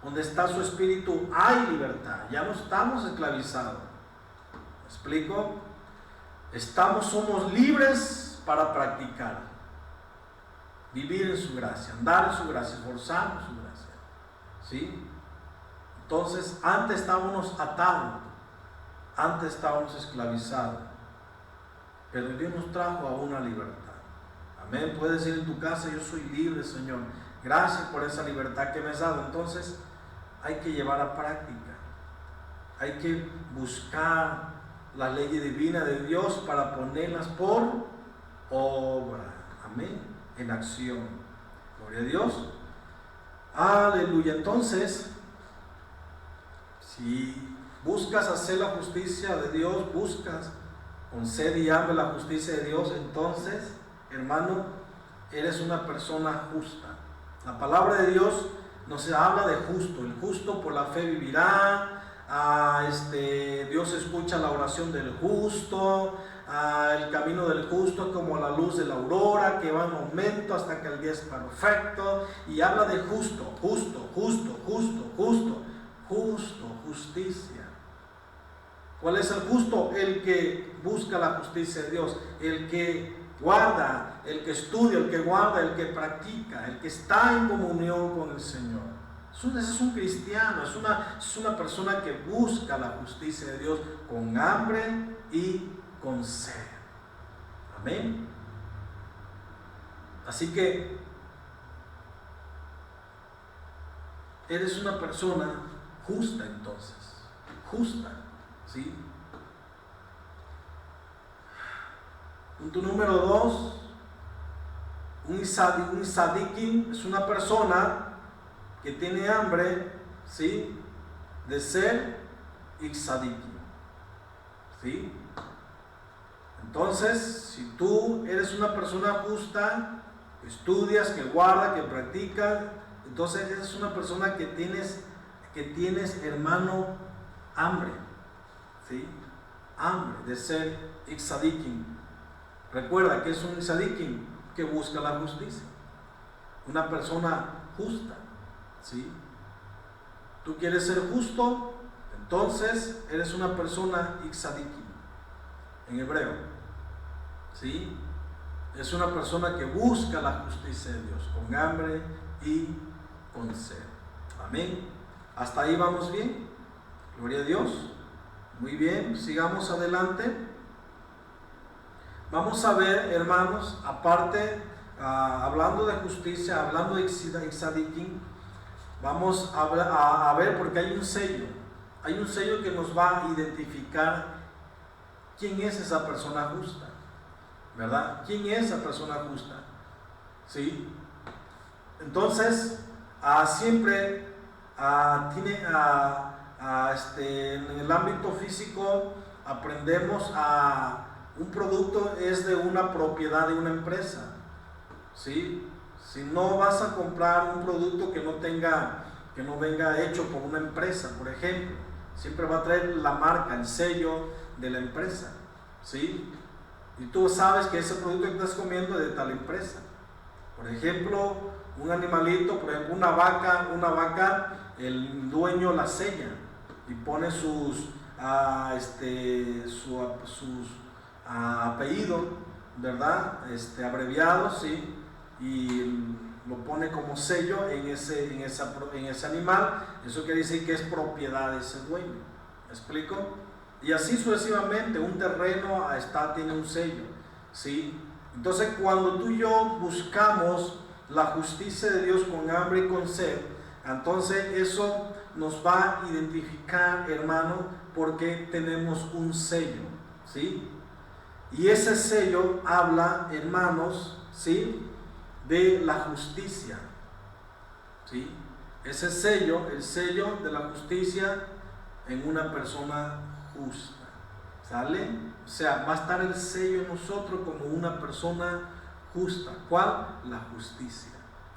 Donde está su espíritu hay libertad. Ya no estamos esclavizados. ¿Me explico? Somos libres para practicar, vivir en su gracia, andar en su gracia, esforzarnos en su gracia. ¿Sí? Entonces, antes estábamos atados, antes estábamos esclavizados, pero Dios nos trajo a una libertad. Amén. Puedes decir en tu casa: yo soy libre, Señor. Gracias por esa libertad que me has dado. Entonces, hay que llevar a práctica. Hay que buscar la ley divina de Dios para ponerlas por obra. Amén. En acción. Gloria a Dios. Aleluya. Entonces, si buscas hacer la justicia de Dios, buscas con sed y hambre la justicia de Dios, entonces, hermano, eres una persona justa. La palabra de Dios nos habla de justo. El justo por la fe vivirá. Dios escucha la oración del justo. El camino del justo es como la luz de la aurora, que va en aumento hasta que el día es perfecto. Y habla de justo, justicia. ¿Cuál es el justo? El que busca la justicia de Dios, el que guarda, el que estudia, el que guarda, el que practica, el que está en comunión con el Señor. Ese es un cristiano, es una persona que busca la justicia de Dios con hambre y con sed. Amén. Así que eres una persona justa, entonces. Justa, ¿sí? Punto número 2. Un tzadikim es una persona que tiene hambre, ¿sí?, de ser tzadikim, ¿sí? Entonces, si tú eres una persona justa, estudias, que guarda, que practica, entonces eres una persona que tienes, hermano, hambre, ¿sí? Hambre de ser tzadikim. Recuerda que es un tzadikim que busca la justicia, una persona justa, ¿sí? Tú quieres ser justo, entonces eres una persona tzadikim en hebreo, ¿sí? Es una persona que busca la justicia de Dios con hambre y con sed. Amén. Hasta ahí vamos bien. Gloria a Dios. Muy bien, sigamos adelante. Vamos a ver, hermanos, aparte, hablando de justicia, hablando de tzadikim, vamos a ver, porque hay un sello que nos va a identificar quién es esa persona justa, ¿verdad? ¿Quién es esa persona justa? ¿Sí? Entonces, siempre en el ámbito físico aprendemos un producto es de una propiedad de una empresa, ¿sí? Si no vas a comprar un producto que no venga hecho por una empresa, por ejemplo, siempre va a traer la marca, el sello de la empresa, ¿sí? Y tú sabes que ese producto que estás comiendo es de tal empresa. Por ejemplo, un animalito, por ejemplo, una vaca, el dueño la sella y pone sus apellido, ¿verdad? Abreviados, ¿sí? Y lo pone como sello en ese animal. Eso quiere decir que es propiedad de ese dueño. ¿Me explico? Y así sucesivamente, un terreno tiene un sello, ¿sí? Entonces, cuando tú y yo buscamos la justicia de Dios con hambre y con sed, entonces eso nos va a identificar, hermano, porque tenemos un sello, ¿sí? Y ese sello habla, hermanos, ¿sí?, de la justicia, ¿sí? Ese sello, el sello de la justicia en una persona justa, ¿sale? O sea, va a estar el sello en nosotros como una persona justa. ¿Cuál? La justicia.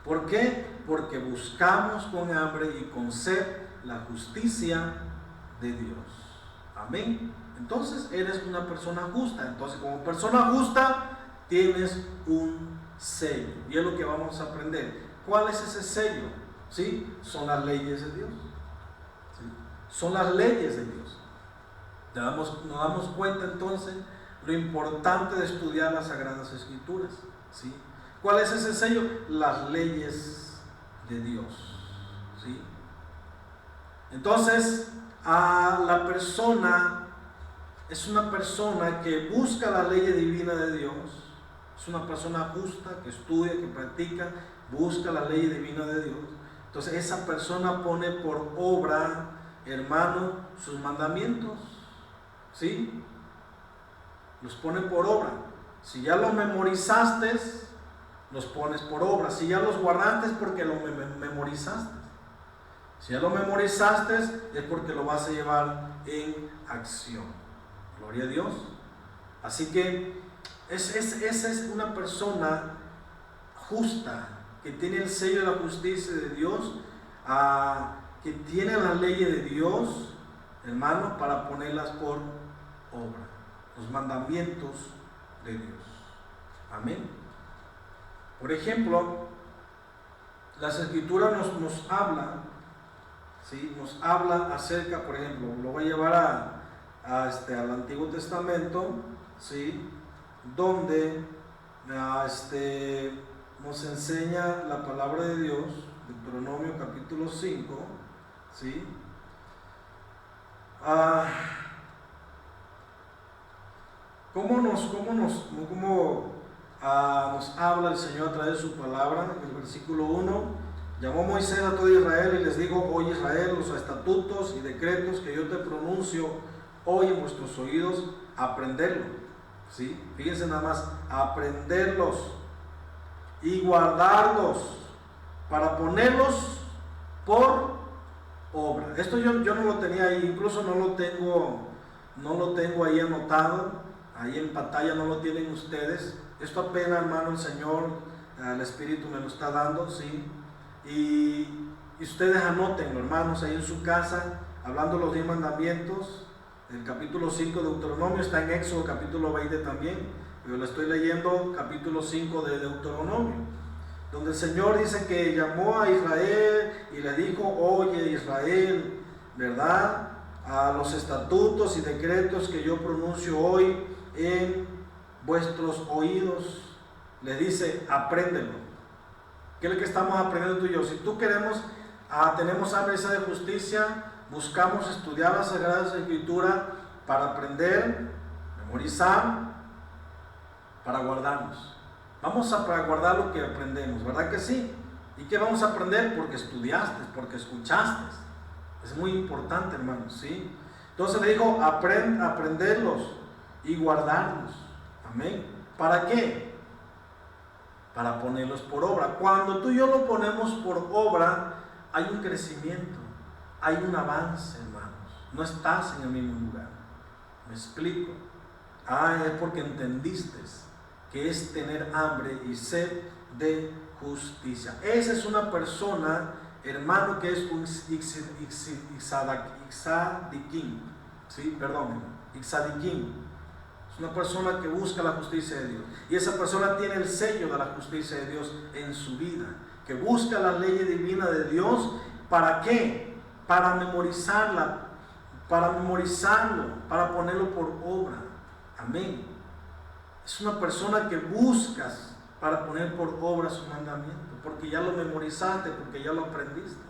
¿Por qué? Porque buscamos con hambre y con sed la justicia de Dios. Amén. Entonces eres una persona justa. Entonces, como persona justa, tienes un sello. Y es lo que vamos a aprender. ¿Cuál es ese sello? ¿Sí? Son las leyes de Dios. ¿Sí? Son las leyes de Dios. Nos damos cuenta entonces lo importante de estudiar las Sagradas Escrituras. ¿Sí? ¿Cuál es ese sello? Las leyes de Dios. ¿Sí? Entonces, a la persona es una persona que busca la ley divina de Dios, es una persona justa que estudia, que practica, busca la ley divina de Dios. Entonces esa persona pone por obra, hermano, sus mandamientos, ¿sí? Los pone por obra. Si ya los memorizaste, los pones por obra. Si ya los guardaste es porque los memorizaste. Si ya lo memorizaste es porque lo vas a llevar en acción. Gloria a Dios. Así que esa es una persona justa, que tiene el sello de la justicia de Dios, que tiene la ley de Dios, hermano, para ponerlas por obra. Los mandamientos de Dios. Amén. Por ejemplo, las Escrituras nos hablan, ¿sí? Nos habla acerca, por ejemplo, lo voy a llevar al Antiguo Testamento, ¿sí? Donde nos enseña la palabra de Dios, Deuteronomio capítulo 5, ¿sí? ¿Cómo nos habla el Señor a través de su palabra? En el versículo 1, llamó Moisés a todo Israel y les dijo: oye Israel, los estatutos y decretos que yo te pronuncio hoy en vuestros oídos, aprenderlos. ¿Sí? Fíjense nada más, aprenderlos y guardarlos para ponerlos por obra. Esto yo no lo tenía ahí, incluso no lo tengo ahí anotado, ahí en pantalla no lo tienen ustedes. Esto apenas, hermano, el Señor, el Espíritu me lo está dando, ¿sí? Y ustedes anótenlo, hermanos, ahí en su casa, hablando los 10 mandamientos. El capítulo 5 de Deuteronomio está en Éxodo capítulo 20 también. Yo le estoy leyendo capítulo 5 de Deuteronomio, donde el Señor dice que llamó a Israel y le dijo: oye Israel, ¿verdad? A los estatutos y decretos que yo pronuncio hoy en vuestros oídos, le dice: apréndelo. ¿Qué es lo que estamos aprendiendo tú y yo? Si tú tenemos hambre de justicia, buscamos estudiar las Sagradas Escrituras para aprender, memorizar, para guardarnos. Vamos a guardar lo que aprendemos, ¿verdad que sí? ¿Y qué vamos a aprender? Porque estudiaste, porque escuchaste. Es muy importante, hermanos, ¿sí? Entonces le dijo: aprenderlos y guardarlos. Amén. ¿Para qué? Para ponerlos por obra. Cuando tú y yo lo ponemos por obra, hay un crecimiento, hay un avance, hermanos. No estás en el mismo lugar. ¿Me explico? Es porque entendiste que es tener hambre y sed de justicia. Esa es una persona, hermano, que es un Ixadiquín. ¿Sí? Perdón, Ixadiquín. Es una persona que busca la justicia de Dios. Y esa persona tiene el sello de la justicia de Dios en su vida. Que busca la ley divina de Dios. ¿Para qué? Para memorizarla, para ponerlo por obra. Amén. Es una persona que buscas para poner por obra su mandamiento, porque ya lo memorizaste, porque ya lo aprendiste.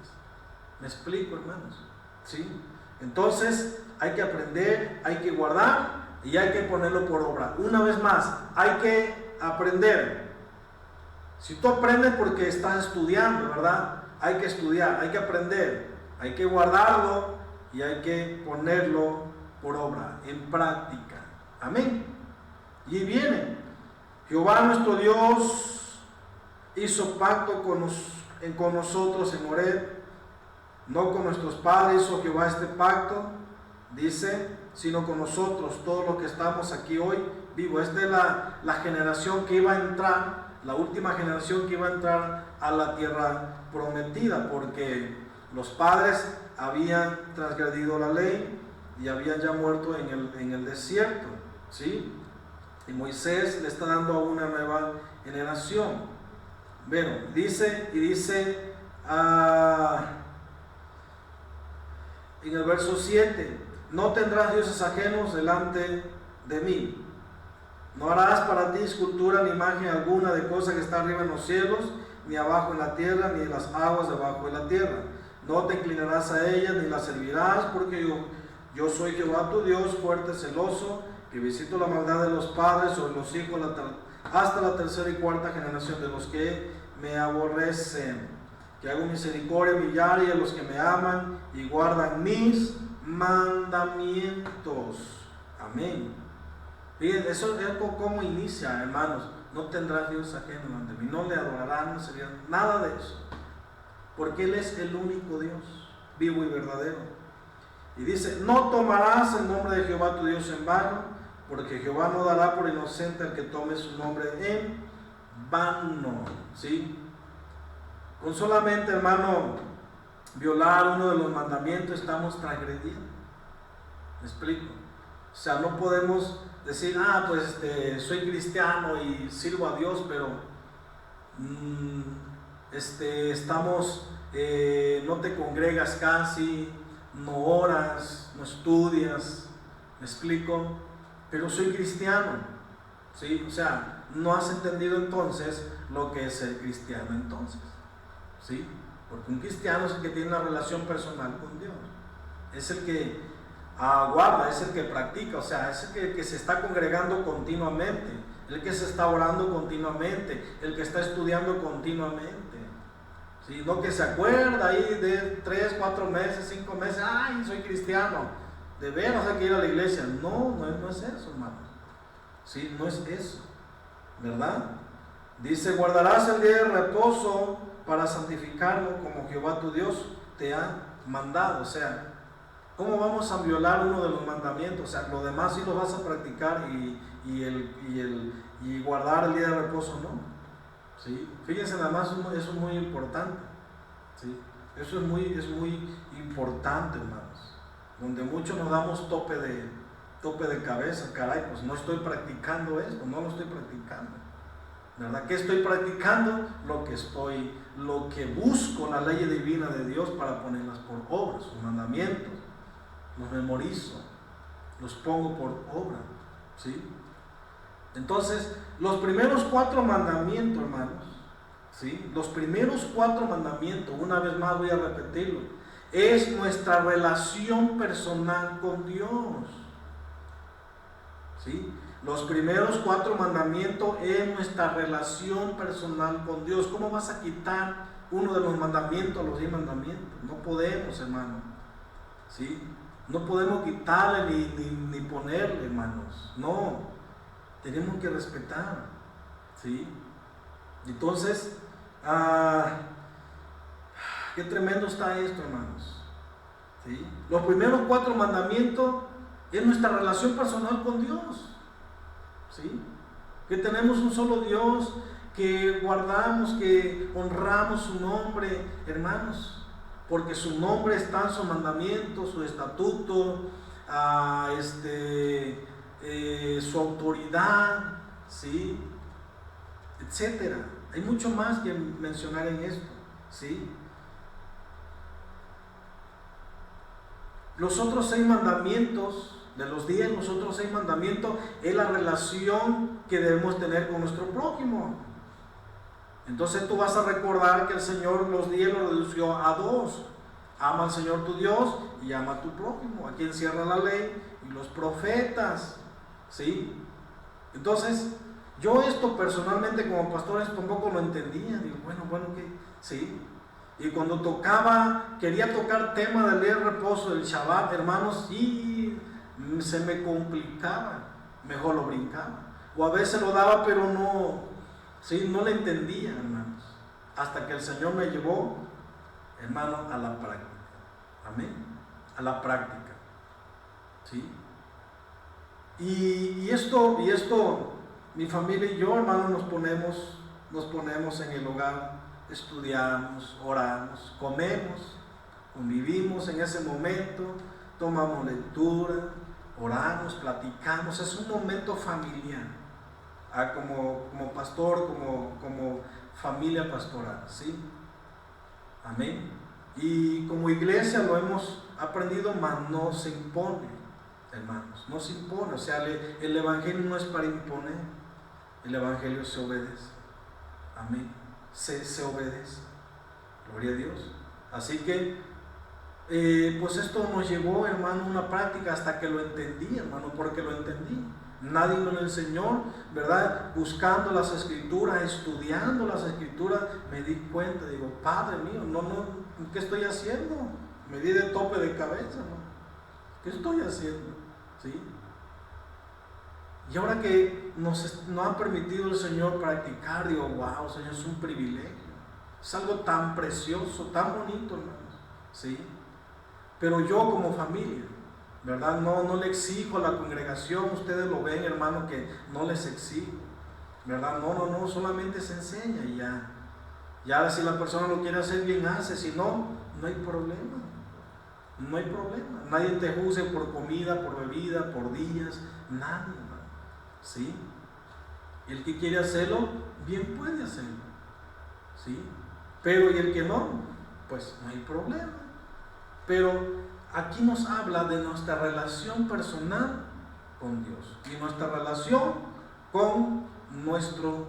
¿Me explico, hermanos? ¿Sí? Entonces hay que aprender, hay que guardar y hay que ponerlo por obra. Una vez más, hay que aprender. Si tú aprendes porque estás estudiando, ¿verdad? Hay que estudiar, hay que aprender, hay que guardarlo y hay que ponerlo por obra, en práctica. Amén. Y viene, Jehová nuestro Dios hizo pacto con nosotros en Horeb, no con nuestros padres hizo Jehová este pacto, dice, sino con nosotros, todos los que estamos aquí hoy vivos. Esta es la generación que iba a entrar, la última generación que iba a entrar a la tierra prometida, porque los padres habían transgredido la ley y habían ya muerto en el desierto, ¿sí? Y Moisés le está dando a una nueva generación. Bueno, dice en el verso 7, no tendrás dioses ajenos delante de mí. No harás para ti escultura ni imagen alguna de cosa que está arriba en los cielos, ni abajo en la tierra, ni en las aguas debajo de la tierra. No te inclinarás a ellas ni las servirás, porque yo soy Jehová tu Dios, fuerte, celoso, que visito la maldad de los padres sobre los hijos hasta la tercera y cuarta generación de los que me aborrecen, que hago misericordia millaria a los que me aman y guardan mis mandamientos. Amén. Fíjense, eso es como inicia, hermanos. No tendrás Dios ajeno ante mí, no le adorarán, no servirán, nada de eso, porque Él es el único Dios, vivo y verdadero. Y dice, no tomarás el nombre de Jehová tu Dios en vano, porque Jehová no dará por inocente al que tome su nombre en vano. ¿Sí? Con solamente, hermano, violar uno de los mandamientos estamos transgrediendo. ¿Me explico? O sea, no podemos decir, pues soy cristiano y sirvo a Dios, pero estamos, no te congregas casi, no oras, no estudias, ¿me explico? Pero soy cristiano, ¿sí? O sea, no has entendido entonces lo que es ser cristiano entonces, ¿sí? Porque un cristiano es el que tiene una relación personal con Dios, es el que guarda, es el que practica, o sea, es el que se está congregando continuamente, el que se está orando continuamente, el que está estudiando continuamente. ¿Sí? No que se acuerda ahí de 3, 4 meses, 5 meses, ay, soy cristiano, de veras hay que ir a la iglesia. No es eso, hermano. ¿Sí? No es eso, ¿verdad? Dice, guardarás el día de reposo para santificarlo como Jehová tu Dios te ha mandado. O sea, ¿cómo vamos a violar uno de los mandamientos? O sea, lo demás sí lo vas a practicar y guardar el día de reposo no. ¿Sí? Fíjense nada más, eso es muy importante, ¿sí? Eso es muy importante, hermanos, donde muchos nos damos tope de cabeza. Caray, pues no estoy practicando esto, no lo estoy practicando, ¿verdad? ¿Qué estoy practicando? Lo que busco, la ley divina de Dios, para ponerlas por obra, sus mandamientos, los memorizo, los pongo por obra, ¿sí? Entonces, los primeros 4 mandamientos, hermanos, ¿sí? Los primeros 4 mandamientos, una vez más voy a repetirlo, es nuestra relación personal con Dios, ¿sí? Los primeros 4 mandamientos es nuestra relación personal con Dios. ¿Cómo vas a quitar uno de los mandamientos, los 10 mandamientos? No podemos, hermano, ¿sí? No podemos quitarle ni ponerle, hermanos, no. Tenemos que respetar, ¿sí? Entonces, qué tremendo está esto, hermanos, ¿sí? Los primeros 4 mandamientos es nuestra relación personal con Dios, ¿sí? Que tenemos un solo Dios, que guardamos, que honramos su nombre, hermanos, porque su nombre está en sus mandamientos, su estatuto, su autoridad, ¿sí? Etcétera. Hay mucho más que mencionar en esto, ¿sí? Los otros 6 mandamientos, de los 10, los otros 6 mandamientos es la relación que debemos tener con nuestro prójimo. Entonces tú vas a recordar que el Señor los 10 los redució a 2. Ama al Señor tu Dios y ama a tu prójimo. Aquí encierra la ley y los profetas, ¿sí? Entonces, yo esto personalmente como pastor tampoco lo entendía. Digo, bueno, ¿qué? ¿Sí? Y cuando quería tocar tema del día de reposo, del Shabbat, hermanos, y se me complicaba, mejor lo brincaba. O a veces lo daba, pero no, ¿sí? No le entendía, hermanos. Hasta que el Señor me llevó, hermano, a la práctica. Amén. A la práctica, ¿sí? Y esto, mi familia y yo, hermano, nos ponemos en el hogar, estudiamos, oramos, comemos, convivimos en ese momento, tomamos lectura, oramos, platicamos, es un momento familiar, como pastor, como familia pastoral, ¿sí? Amén. Y como iglesia lo hemos aprendido, mas no se impone, hermanos, no se impone. O sea, el evangelio no es para imponer, el evangelio se obedece. Amén. Se obedece. Gloria a Dios. Así que, pues esto nos llevó, hermano, a una práctica hasta que lo entendí, hermano, porque lo entendí. Nadie me lo enseñó, ¿verdad? Buscando las escrituras, estudiando las escrituras, me di cuenta, digo, Padre mío, ¿qué estoy haciendo? Me di de tope de cabeza, ¿no? ¿Qué estoy haciendo? ¿Sí? Y ahora que nos ha permitido el Señor practicar, digo, wow, Señor, es un privilegio. Es algo tan precioso, tan bonito, hermanos. ¿Sí? Pero yo como familia, ¿verdad? No le exijo a la congregación, ustedes lo ven, hermano, que no les exijo, ¿verdad? No, solamente se enseña y ya. Ya si la persona lo quiere hacer bien, hace, si no, no hay problema. No hay problema. Nadie te juzgue por comida, por bebida, por días, nadie, hermano. ¿Sí? Y el que quiere hacerlo, bien puede hacerlo. ¿Sí? Pero y el que no, pues no hay problema. Pero aquí nos habla de nuestra relación personal con Dios y nuestra relación con nuestro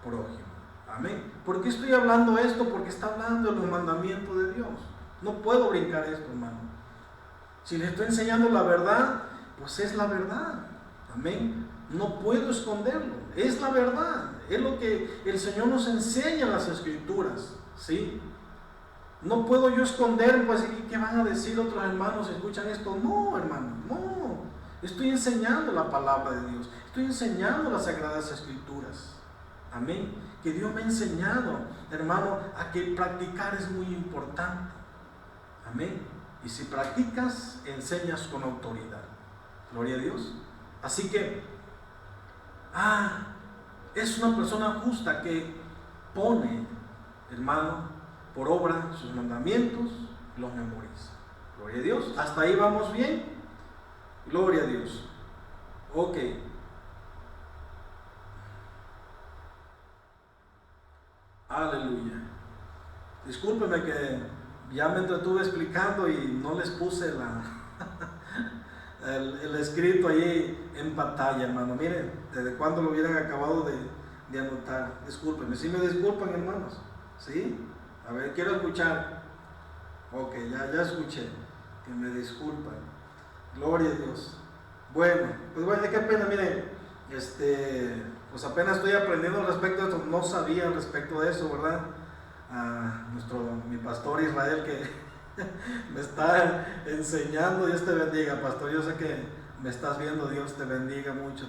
prójimo. Amén. ¿Por qué estoy hablando esto? Porque está hablando de los mandamientos de Dios. No puedo brincar esto, hermano. Si les estoy enseñando la verdad, pues es la verdad. Amén. No puedo esconderlo. Es la verdad. Es lo que el Señor nos enseña en las Escrituras. ¿Sí? No puedo yo esconder, pues, ¿qué van a decir otros hermanos si escuchan esto? No, hermano, no. Estoy enseñando la palabra de Dios. Estoy enseñando las Sagradas Escrituras. Amén. Que Dios me ha enseñado, hermano, a que practicar es muy importante. Amén. Y si practicas, enseñas con autoridad. Gloria a Dios. Así que, es una persona justa que pone, hermano, por obra sus mandamientos, los memoriza. Gloria a Dios. Hasta ahí vamos bien. Gloria a Dios. Ok. Aleluya. Discúlpeme que ya me entretuve explicando y no les puse el escrito ahí en pantalla, hermano. Miren, desde cuando lo hubieran acabado de anotar. Discúlpenme. ¿Sí me disculpan, hermanos? ¿Sí? A ver, quiero escuchar. Ok, ya escuché. Que me disculpan. Gloria a Dios. Bueno, qué pena, miren. Pues apenas estoy aprendiendo respecto de esto. No sabía respecto de eso, ¿verdad? Mi pastor Israel que me está enseñando. Dios te bendiga, pastor. Yo sé que me estás viendo. Dios te bendiga mucho.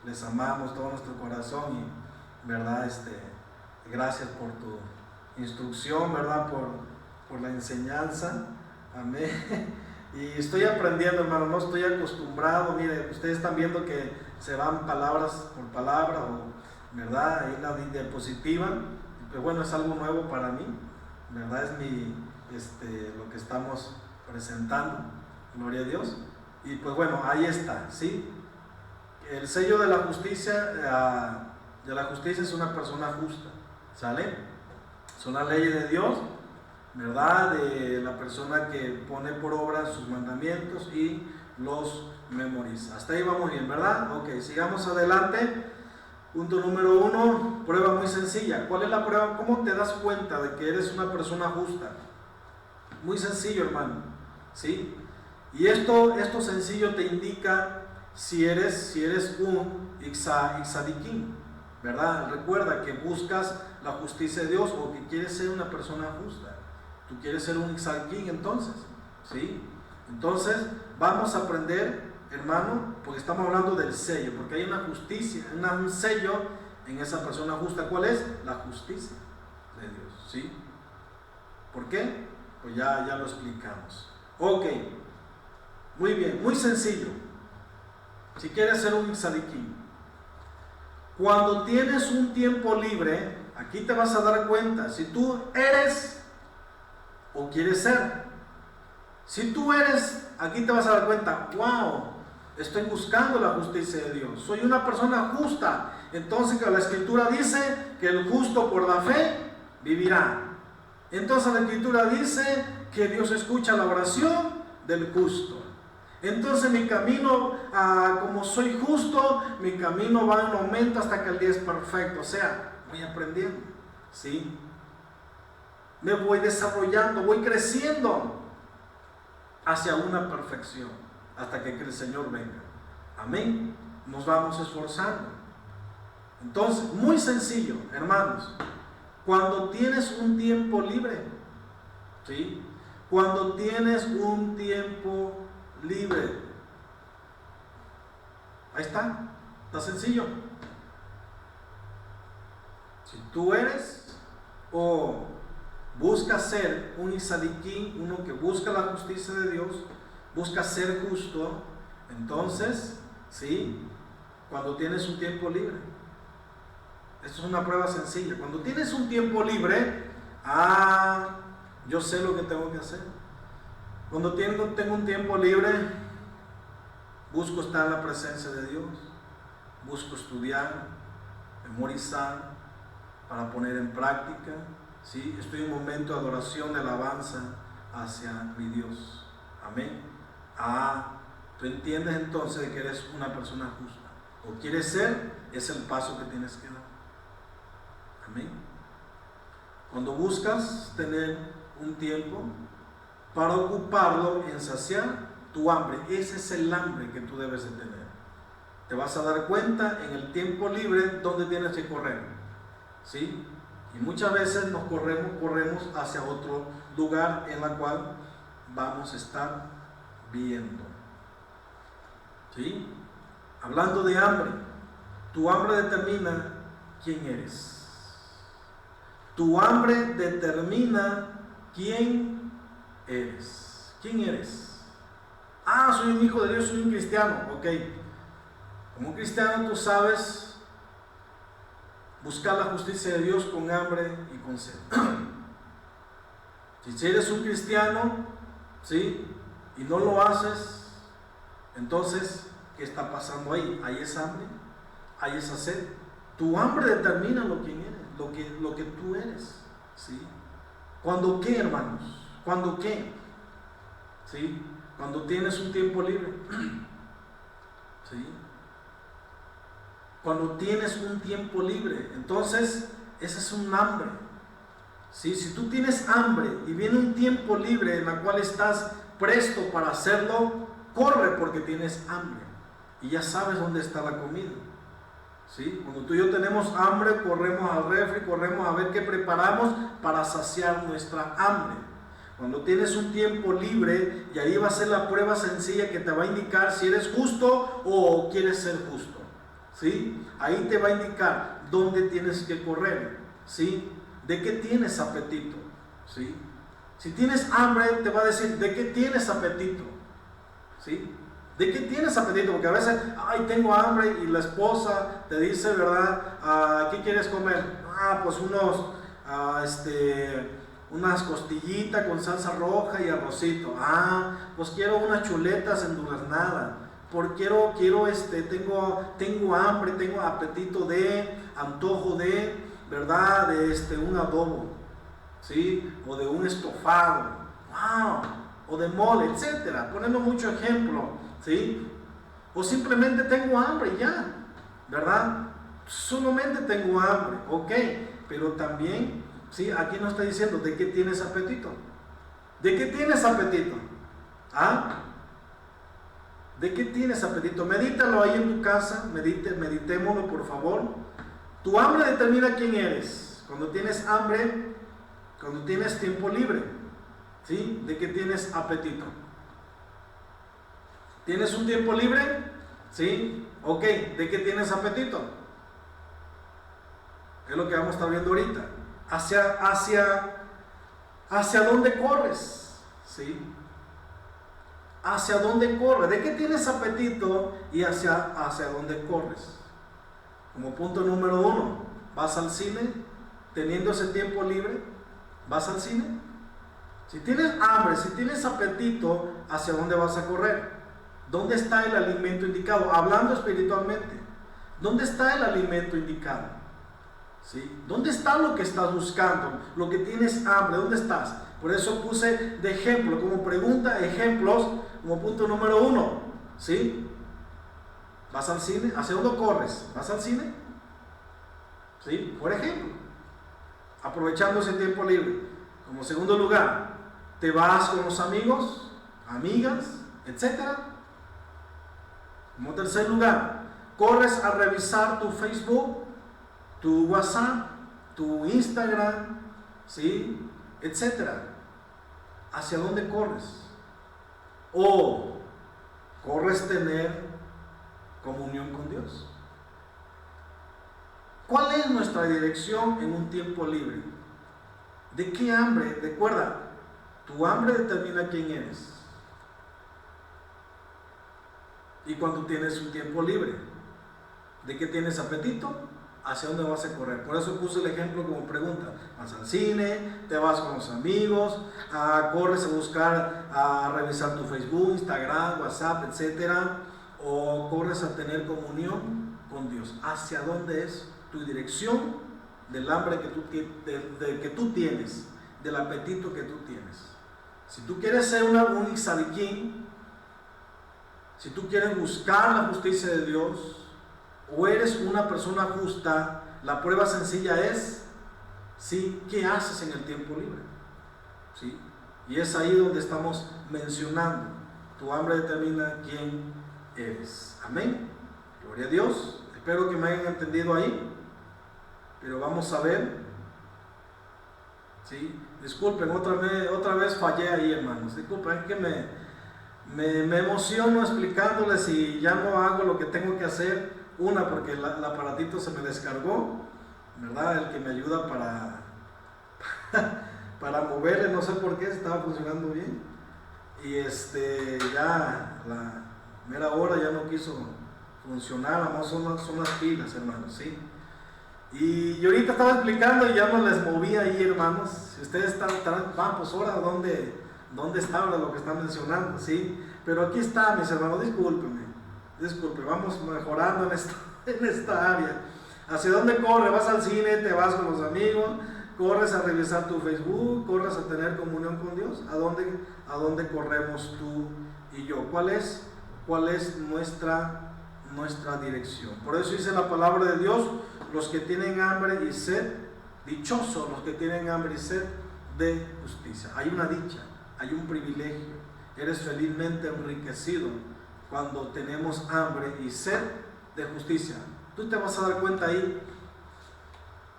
Les amamos todo nuestro corazón y, ¿verdad? Gracias por tu instrucción, ¿verdad? Por la enseñanza. Amén. Y estoy aprendiendo, hermano, no estoy acostumbrado. Mire, ustedes están viendo que se van palabras por palabra, ¿verdad? Ahí en la diapositiva. Pero bueno, es algo nuevo para mí, ¿verdad? Es lo que estamos presentando. Gloria a Dios. Y pues bueno, ahí está, ¿sí? El sello de la justicia, es una persona justa, ¿sale? Son las leyes de Dios, ¿verdad? De la persona que pone por obra sus mandamientos y los memoriza. Hasta ahí vamos bien, ¿verdad? Ok, sigamos adelante. Punto número 1, prueba muy sencilla. ¿Cuál es la prueba? ¿Cómo te das cuenta de que eres una persona justa? Muy sencillo, hermano, ¿sí? Y esto sencillo te indica si eres un ixadiquín, ¿verdad? Recuerda que buscas la justicia de Dios o que quieres ser una persona justa. Tú quieres ser un ixadiquín, entonces, ¿sí? Entonces, vamos a aprender, hermano, porque estamos hablando del sello, porque hay una justicia, un sello en esa persona justa. ¿Cuál es? La justicia de Dios, ¿sí? ¿Por qué? Pues ya lo explicamos. Ok, muy bien, muy sencillo. Si quieres ser un ixadiquín, cuando tienes un tiempo libre, aquí te vas a dar cuenta si tú eres o quieres ser. Si tú eres, aquí te vas a dar cuenta, wow, estoy buscando la justicia de Dios, soy una persona justa. Entonces que la Escritura dice que el justo por la fe vivirá. Entonces la Escritura dice que Dios escucha la oración del justo. Entonces mi camino, como soy justo, mi camino va en aumento hasta que el día es perfecto. O sea, voy aprendiendo, ¿sí? Me voy desarrollando, voy creciendo hacia una perfección, hasta que el Señor venga. Amén. Nos vamos esforzando. Entonces, muy sencillo, hermanos. Cuando tienes un tiempo libre, ¿sí? Cuando tienes un tiempo libre, ahí está sencillo. Si tú eres o buscas ser un isaliquín, uno que busca la justicia de Dios, busca ser justo, entonces, ¿sí? Cuando tienes un tiempo libre, esto es una prueba sencilla. Cuando tienes un tiempo libre, yo sé lo que tengo que hacer. Cuando tengo un tiempo libre, busco estar en la presencia de Dios, busco estudiar, memorizar, para poner en práctica, ¿sí? Estoy en un momento de adoración, de alabanza hacia mi Dios. Amén. Tú entiendes entonces que eres una persona justa, o quieres ser, es el paso que tienes que dar. Amén. Cuando buscas tener un tiempo para ocuparlo en saciar tu hambre, ese es el hambre que tú debes de tener. Te vas a dar cuenta en el tiempo libre donde tienes que correr, ¿sí? Y muchas veces nos corremos hacia otro lugar en la cual vamos a estar viendo, ¿sí? Hablando de hambre, tu hambre determina quién eres. Tu hambre determina quién eres. ¿Quién eres? Soy un hijo de Dios, soy un cristiano. Ok. Como cristiano tú sabes buscar la justicia de Dios con hambre y con sed. Si eres un cristiano, ¿sí? Y no lo haces, entonces, ¿qué está pasando ahí? ¿Hay esa hambre? ¿Hay esa sed? Tu hambre determina lo que eres, lo que tú eres, ¿sí? ¿Cuándo qué, hermanos? ¿Cuándo qué? ¿Sí? Cuando tienes un tiempo libre, ¿sí? Cuando tienes un tiempo libre, entonces ese es un hambre, ¿sí? Si tú tienes hambre y viene un tiempo libre en el cual estás presto para hacerlo, corre porque tienes hambre y ya sabes dónde está la comida, ¿sí? Cuando tú y yo tenemos hambre, corremos al refri, corremos a ver qué preparamos para saciar nuestra hambre. Cuando tienes un tiempo libre, y ahí va a ser la prueba sencilla que te va a indicar si eres justo o quieres ser justo, ¿sí? Ahí te va a indicar dónde tienes que correr, ¿sí? ¿De qué tienes apetito? ¿Sí? Si tienes hambre, te va a decir ¿de qué tienes apetito? ¿Sí? ¿De qué tienes apetito? Porque a veces, tengo hambre, y la esposa te dice, ¿verdad? ¿Qué quieres comer? Pues unas costillitas con salsa roja y arrocito. Pues quiero unas chuletas enduraznadas. Tengo hambre, tengo apetito antojo de, ¿verdad? De un adobo, ¿sí? O de un estofado, o de mole, etcétera. Poniendo mucho ejemplo, ¿sí? O simplemente tengo hambre ya, ¿verdad? Solamente tengo hambre, ok, pero también, ¿sí? Aquí nos está diciendo de qué tienes apetito. ¿De qué tienes apetito? ¿De qué tienes apetito? Medítalo ahí en tu casa, meditémoslo por favor. Tu hambre determina quién eres. Cuando tienes hambre, cuando tienes tiempo libre, ¿sí? ¿De qué tienes apetito? ¿Tienes un tiempo libre? ¿Sí? Ok, ¿de qué tienes apetito? Es lo que vamos a estar viendo ahorita. ¿Hacia dónde corres? ¿Sí? ¿Hacia dónde corres? ¿De qué tienes apetito y hacia dónde corres? Como punto número 1, ¿vas al cine teniendo ese tiempo libre? ¿Vas al cine? Si tienes hambre, si tienes apetito, ¿hacia dónde vas a correr? ¿Dónde está el alimento indicado? Hablando espiritualmente, ¿dónde está el alimento indicado? ¿Sí? ¿Dónde está lo que estás buscando? Lo que tienes hambre, ¿dónde estás? Por eso puse de ejemplo, como pregunta, ejemplos, como punto número 1. ¿Sí? ¿Vas al cine? ¿Hacia dónde corres? ¿Vas al cine? ¿Sí? Por ejemplo, aprovechando ese tiempo libre. Como segundo lugar, ¿te vas con los amigos, amigas, etcétera? Como tercer lugar, ¿corres a revisar tu Facebook, tu WhatsApp, tu Instagram, ¿sí? Etcétera? ¿Hacia dónde corres? ¿O corres tener comunión con Dios? ¿Cuál es nuestra dirección en un tiempo libre? ¿De qué hambre? Recuerda, tu hambre determina quién eres. Y cuando tienes un tiempo libre, ¿de qué tienes apetito? ¿Hacia dónde vas a correr? Por eso puse el ejemplo como pregunta. ¿Vas al cine? ¿Te vas con los amigos? ¿Corres a buscar, a revisar tu Facebook, Instagram, WhatsApp, etcétera? ¿O corres a tener comunión con Dios? ¿Hacia dónde es tu dirección del hambre que tú tienes, del apetito que tú tienes? Si tú quieres ser un Isadiquín, si tú quieres buscar la justicia de Dios, o eres una persona justa, la prueba sencilla es, ¿sí? ¿Qué haces en el tiempo libre? ¿Sí? Y es ahí donde estamos mencionando, tu hambre determina quién eres. Amén. Gloria a Dios. Espero que me hayan entendido ahí. Pero vamos a ver. ¿Sí? Disculpen, otra vez fallé ahí, hermanos. Disculpen, es que me emociono explicándoles y ya no hago lo que tengo que hacer. Porque el aparatito se me descargó, ¿verdad? El que me ayuda para moverle, no sé por qué, estaba funcionando bien. Y ya la mera hora ya no quiso funcionar, además son las pilas, hermanos, ¿sí? Y ahorita estaba explicando y ya no les moví ahí, hermanos. Si ustedes están pues ahora, ¿dónde está ahora lo que están mencionando? ¿Sí? Pero aquí está, mis hermanos, discúlpenme, vamos mejorando en esta área. ¿Hacia dónde corres? ¿Vas al cine? ¿Te vas con los amigos? ¿Corres a revisar tu Facebook? ¿Corres a tener comunión con Dios? ¿A dónde corremos tú y yo? ¿Cuál es nuestra dirección? Por eso dice la palabra de Dios, los que tienen hambre y sed, dichosos los que tienen hambre y sed de justicia. Hay una dicha, hay un privilegio. Eres felizmente enriquecido cuando tenemos hambre y sed de justicia. Tú te vas a dar cuenta ahí.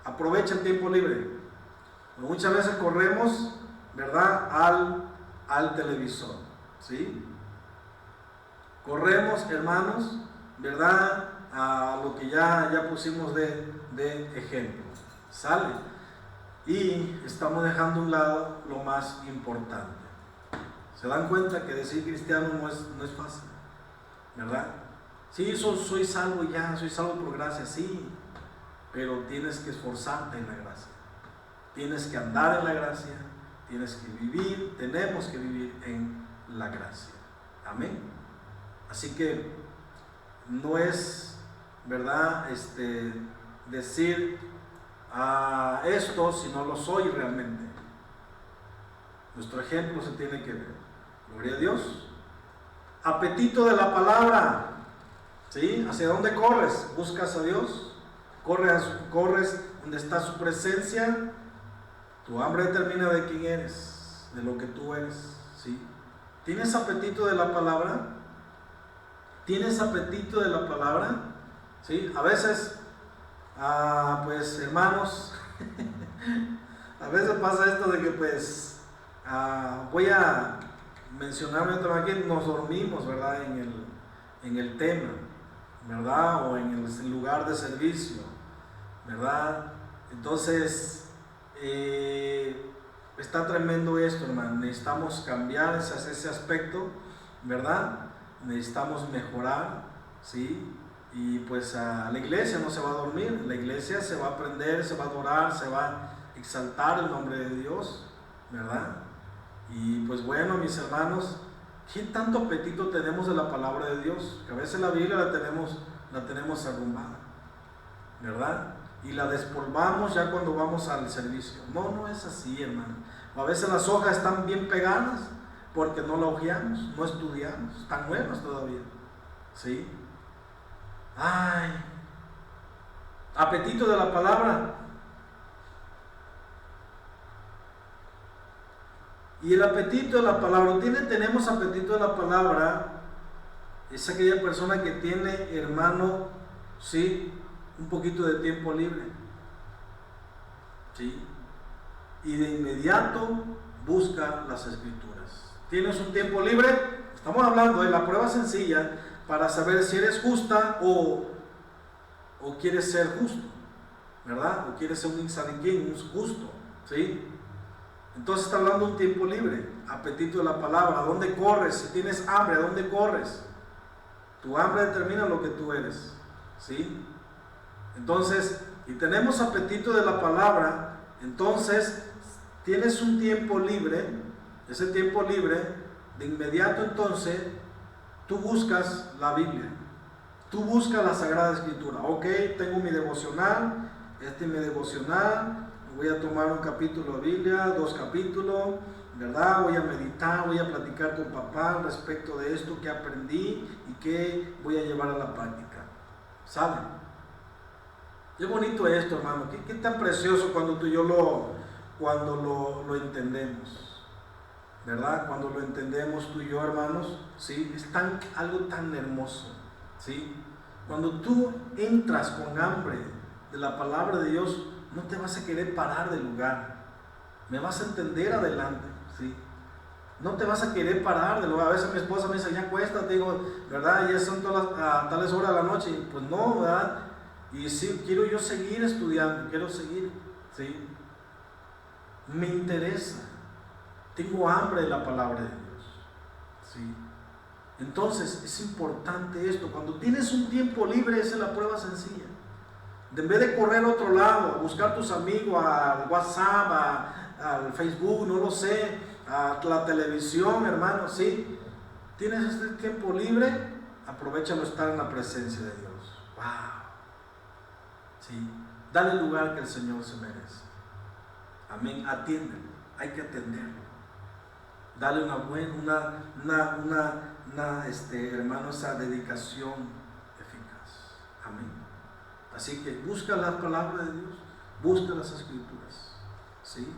Aprovecha el tiempo libre. Muchas veces corremos, ¿verdad?, al televisor, ¿sí? Corremos, hermanos, ¿verdad?, a lo que ya pusimos de ejemplo. ¿Sale? Y estamos dejando a un lado lo más importante. ¿Se dan cuenta que decir cristiano no es fácil? ¿Verdad? Sí, soy salvo ya, soy salvo por gracia, sí, pero tienes que esforzarte en la gracia, tienes que andar en la gracia, tenemos que vivir en la gracia. Amén. Así que no es, ¿verdad?, decir esto si no lo soy realmente. Nuestro ejemplo se tiene que ver. Gloria a Dios. Apetito de la palabra, ¿sí? ¿Hacia dónde corres? ¿Buscas a Dios? ¿Corres donde está su presencia? Tu hambre determina de quién eres, de lo que tú eres, ¿sí? ¿Tienes apetito de la palabra? ¿Tienes apetito de la palabra? ¿Sí? A veces, pues hermanos, a veces pasa esto de que pues voy a mencionarme otra vez que nos dormimos, ¿verdad?, en el tema, ¿verdad?, o en el lugar de servicio, ¿verdad? Entonces está tremendo esto, hermano. Necesitamos cambiar ese aspecto, ¿verdad? Necesitamos mejorar, ¿sí? Y pues la iglesia no se va a dormir, la iglesia se va a aprender, se va a adorar, se va a exaltar el nombre de Dios, ¿verdad? Y pues bueno, mis hermanos, ¿qué tanto apetito tenemos de la palabra de Dios? Que a veces la Biblia la tenemos arrumbada, ¿verdad? Y la despolvamos ya cuando vamos al servicio. No, no es así, hermano. A veces las hojas están bien pegadas porque no la hojeamos, no estudiamos, están nuevas todavía, ¿sí? Ay, apetito de la palabra. Y el apetito de la palabra, tenemos apetito de la palabra, es aquella persona que tiene, hermano, sí, un poquito de tiempo libre, sí, y de inmediato busca las escrituras. ¿Tienes un tiempo libre? Estamos hablando de la prueba sencilla para saber si eres justa o quieres ser justo, ¿verdad? O quieres ser un tzadikim, un justo, ¿sí? Entonces está hablando de un tiempo libre, apetito de la palabra. ¿A dónde corres? Si tienes hambre, ¿a dónde corres? Tu hambre determina lo que tú eres, ¿sí? Entonces, y tenemos apetito de la palabra, entonces tienes un tiempo libre, ese tiempo libre, de inmediato entonces, tú buscas la Biblia, tú buscas la Sagrada Escritura. Ok, tengo mi devocional, este es mi devocional, voy a tomar un capítulo de Biblia, 2 capítulos, ¿verdad? Voy a meditar, voy a platicar con papá respecto de esto que aprendí y que voy a llevar a la práctica. ¿Saben? Qué bonito esto, hermano. Qué tan precioso cuando tú y yo lo entendemos, ¿verdad? Cuando lo entendemos tú y yo, hermanos, ¿sí? Es algo tan hermoso, ¿sí? Cuando tú entras con hambre de la palabra de Dios, no te vas a querer parar del lugar, me vas a entender adelante, ¿sí? No te vas a querer parar del lugar. A veces mi esposa me dice, ya acuéstate, digo, ¿verdad? Ya son a tales horas de la noche, y pues no, ¿verdad? Y sí, quiero yo seguir estudiando, quiero seguir, ¿sí? Me interesa, tengo hambre de la palabra de Dios, ¿sí? Entonces es importante esto. Cuando tienes un tiempo libre, esa es la prueba sencilla. En vez de correr a otro lado, buscar tus amigos, al WhatsApp, al Facebook, no lo sé, a la televisión, hermano, ¿sí? Tienes este tiempo libre, aprovechalo estar en la presencia de Dios. ¡Wow! ¿Sí? Dale el lugar que el Señor se merece. Amén. Atiéndelo, hay que atenderlo. Dale una buena, hermano, esa dedicación eficaz. Amén. Así que busca la palabra de Dios, busca las escrituras, ¿sí?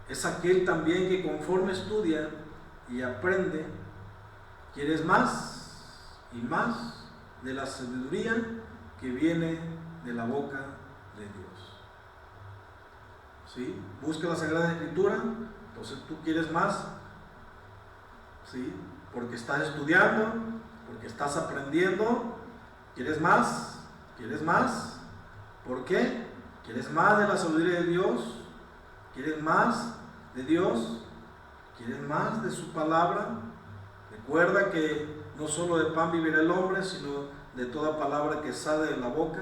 Es aquel también que conforme estudia y aprende, quieres más y más de la sabiduría que viene de la boca de Dios, ¿sí? Busca la Sagrada Escritura, entonces tú quieres más, ¿sí? Porque estás estudiando, porque estás aprendiendo, ¿quieres más? ¿Quieres más? ¿Por qué? ¿Quieres más de la sabiduría de Dios? ¿Quieres más de Dios? ¿Quieres más de su palabra? Recuerda que no solo de pan vivirá el hombre, sino de toda palabra que sale de la boca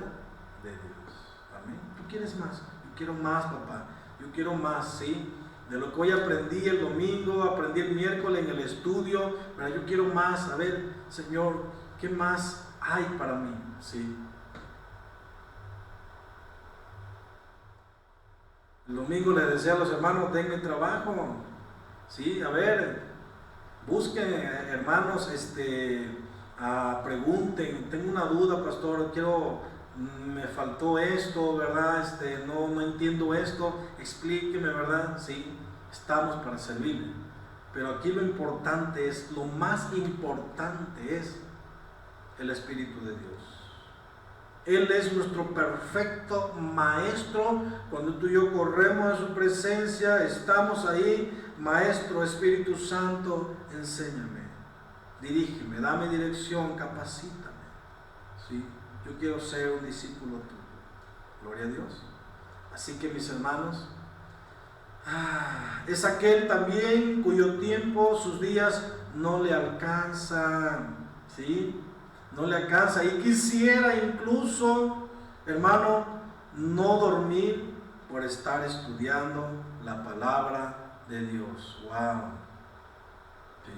de Dios. Amén. ¿Tú quieres más? Yo quiero más, papá. Yo quiero más, ¿sí? De lo que hoy aprendí el domingo, aprendí el miércoles en el estudio, pero yo quiero más. A ver, Señor, ¿qué más hay para mí? ¿Sí? El domingo les decía a los hermanos, denme trabajo, ¿sí? A ver, busquen, hermanos, pregunten, tengo una duda, pastor, me faltó esto, ¿verdad? No entiendo esto, explíqueme, ¿verdad? Sí, estamos para servirle. Pero aquí lo más importante es el Espíritu de Dios. Él es nuestro perfecto maestro. Cuando tú y yo corremos a su presencia, estamos ahí. Maestro, Espíritu Santo, enséñame, dirígeme, dame dirección, capacítame, ¿sí? Yo quiero ser un discípulo tuyo. Gloria a Dios. Así que, mis hermanos, es aquel también cuyo tiempo, sus días no le alcanzan, ¿sí? No le alcanza. Y quisiera incluso, hermano, No dormir por estar estudiando la palabra de Dios. Wow. Sí.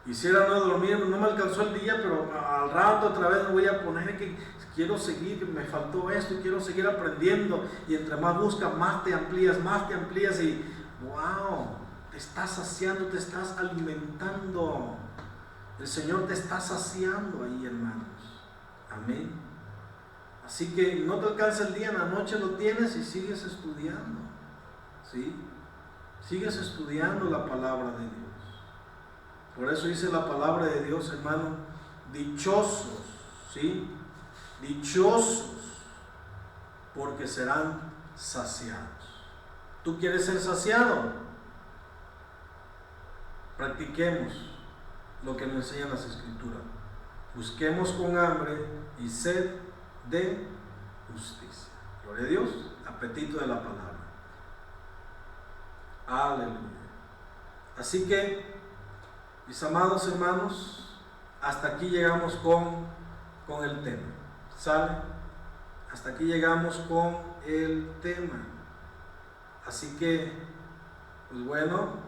Quisiera no dormir, no me alcanzó el día, pero al rato otra vez me voy a poner que quiero seguir, me faltó esto, quiero seguir aprendiendo. Y entre más buscas, más te amplías y wow, te estás saciando, te estás alimentando. El Señor te está saciando ahí, hermanos. Amén. Así que no te alcanza el día, en la noche lo tienes y sigues estudiando. ¿Sí? Sigues estudiando la palabra de Dios. Por eso dice la palabra de Dios, hermano, dichosos, ¿sí? Dichosos, porque serán saciados. ¿Tú quieres ser saciado? Practiquemos lo que nos enseñan las Escrituras. Busquemos con hambre y sed de justicia. Gloria a Dios, apetito de la palabra. Aleluya. Así que, mis amados hermanos, hasta aquí llegamos con el tema. ¿Sale? Hasta aquí llegamos con el tema. Así que, pues bueno,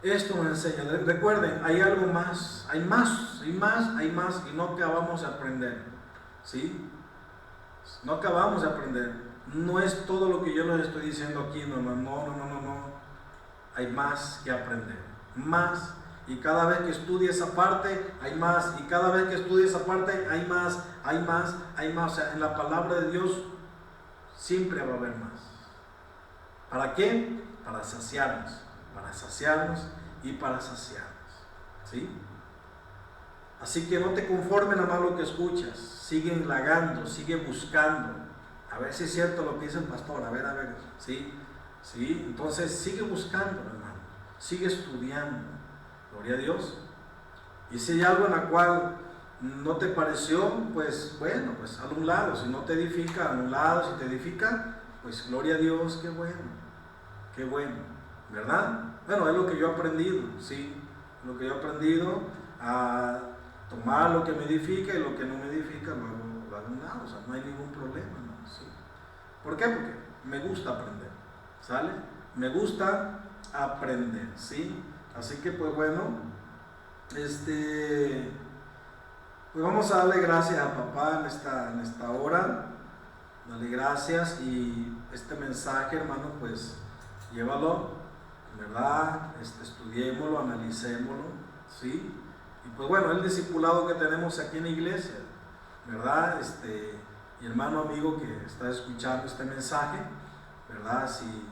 esto nos enseña. Recuerden, hay algo más, hay más, y no acabamos de aprender. ¿Sí? No acabamos de aprender. No es todo lo que yo les estoy diciendo aquí, no. Hay más que aprender. Más. Y cada vez que estudie esa parte, hay más. Y cada vez que estudie esa parte, hay más. O sea, en la palabra de Dios siempre va a haber más. ¿Para qué? Para saciarnos. Y para saciarnos. ¿Sí? Así que no te conformes nada más lo que escuchas. Sigue indagando, sigue buscando. A ver si es cierto lo que dice el pastor. A ver. ¿Sí? Entonces sigue buscando, hermano. Sigue estudiando. Gloria a Dios. Y si hay algo en la cual no te pareció, pues bueno, pues a un lado. Si no te edifica, a un lado. Si te edifica, pues gloria a Dios, qué bueno, ¿verdad? Bueno, es lo que yo he aprendido, sí, lo que yo he aprendido a tomar lo que me edifica y lo que no me edifica lo hago a un lado, o sea, no hay ningún problema, ¿no? Sí. ¿Por qué? Porque me gusta aprender, ¿sale? Me gusta aprender, ¿sí? Así que pues bueno, pues vamos a darle gracias a papá en esta hora, dale gracias, y este mensaje, hermano, pues llévalo, ¿verdad? Estudiémoslo, analicémoslo, ¿sí? Y pues bueno, el discipulado que tenemos aquí en la iglesia, ¿verdad? Mi hermano amigo que está escuchando este mensaje, ¿verdad? Si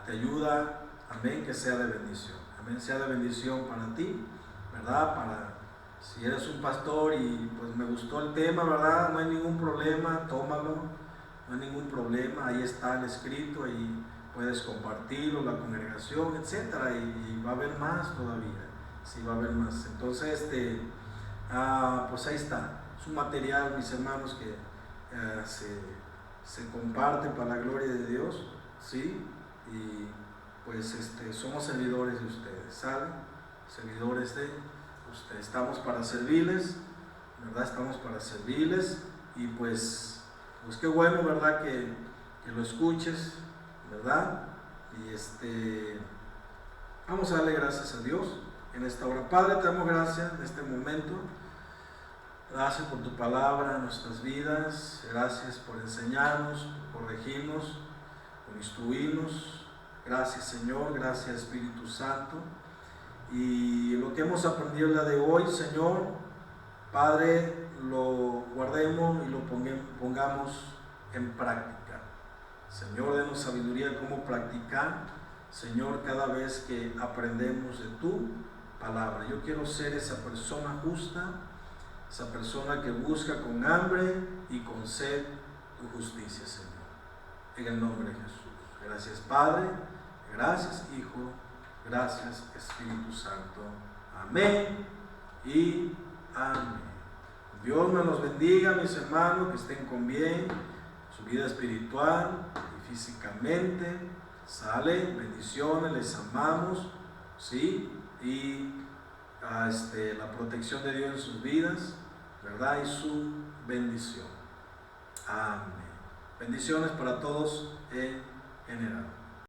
te ayuda, amén, que sea de bendición, amén, sea de bendición para ti, ¿verdad? Si eres un pastor y pues me gustó el tema, ¿verdad? No hay ningún problema, tómalo, no hay ningún problema, ahí está el escrito, ahí puedes compartirlo, la congregación, etcétera, y va a haber más todavía, sí, va a haber más. Entonces, pues ahí está, es un material, mis hermanos, que se comparte para la gloria de Dios, sí, y pues somos servidores de ustedes, ¿saben? Servidores de ustedes, estamos para servirles, ¿verdad? Estamos para servirles, y pues qué bueno, ¿verdad? Que lo escuches, ¿verdad? Y vamos a darle gracias a Dios en esta hora. Padre, te damos gracias en este momento. Gracias por tu palabra en nuestras vidas. Gracias por enseñarnos, por corregirnos, por instruirnos. Gracias, Señor. Gracias, Espíritu Santo. Y lo que hemos aprendido el día de hoy, Señor, Padre, lo guardemos y lo pongamos en práctica. Señor, denos sabiduría de cómo practicar, Señor, cada vez que aprendemos de tu palabra. Yo quiero ser esa persona justa, esa persona que busca con hambre y con sed tu justicia, Señor. En el nombre de Jesús. Gracias, Padre. Gracias, Hijo. Gracias, Espíritu Santo. Amén y amén. Dios me los bendiga, mis hermanos, que estén con bien, su vida espiritual y físicamente. Sale, bendiciones, les amamos, ¿sí? Y la protección de Dios en sus vidas, ¿verdad? Y su bendición. Amén. Bendiciones para todos en general.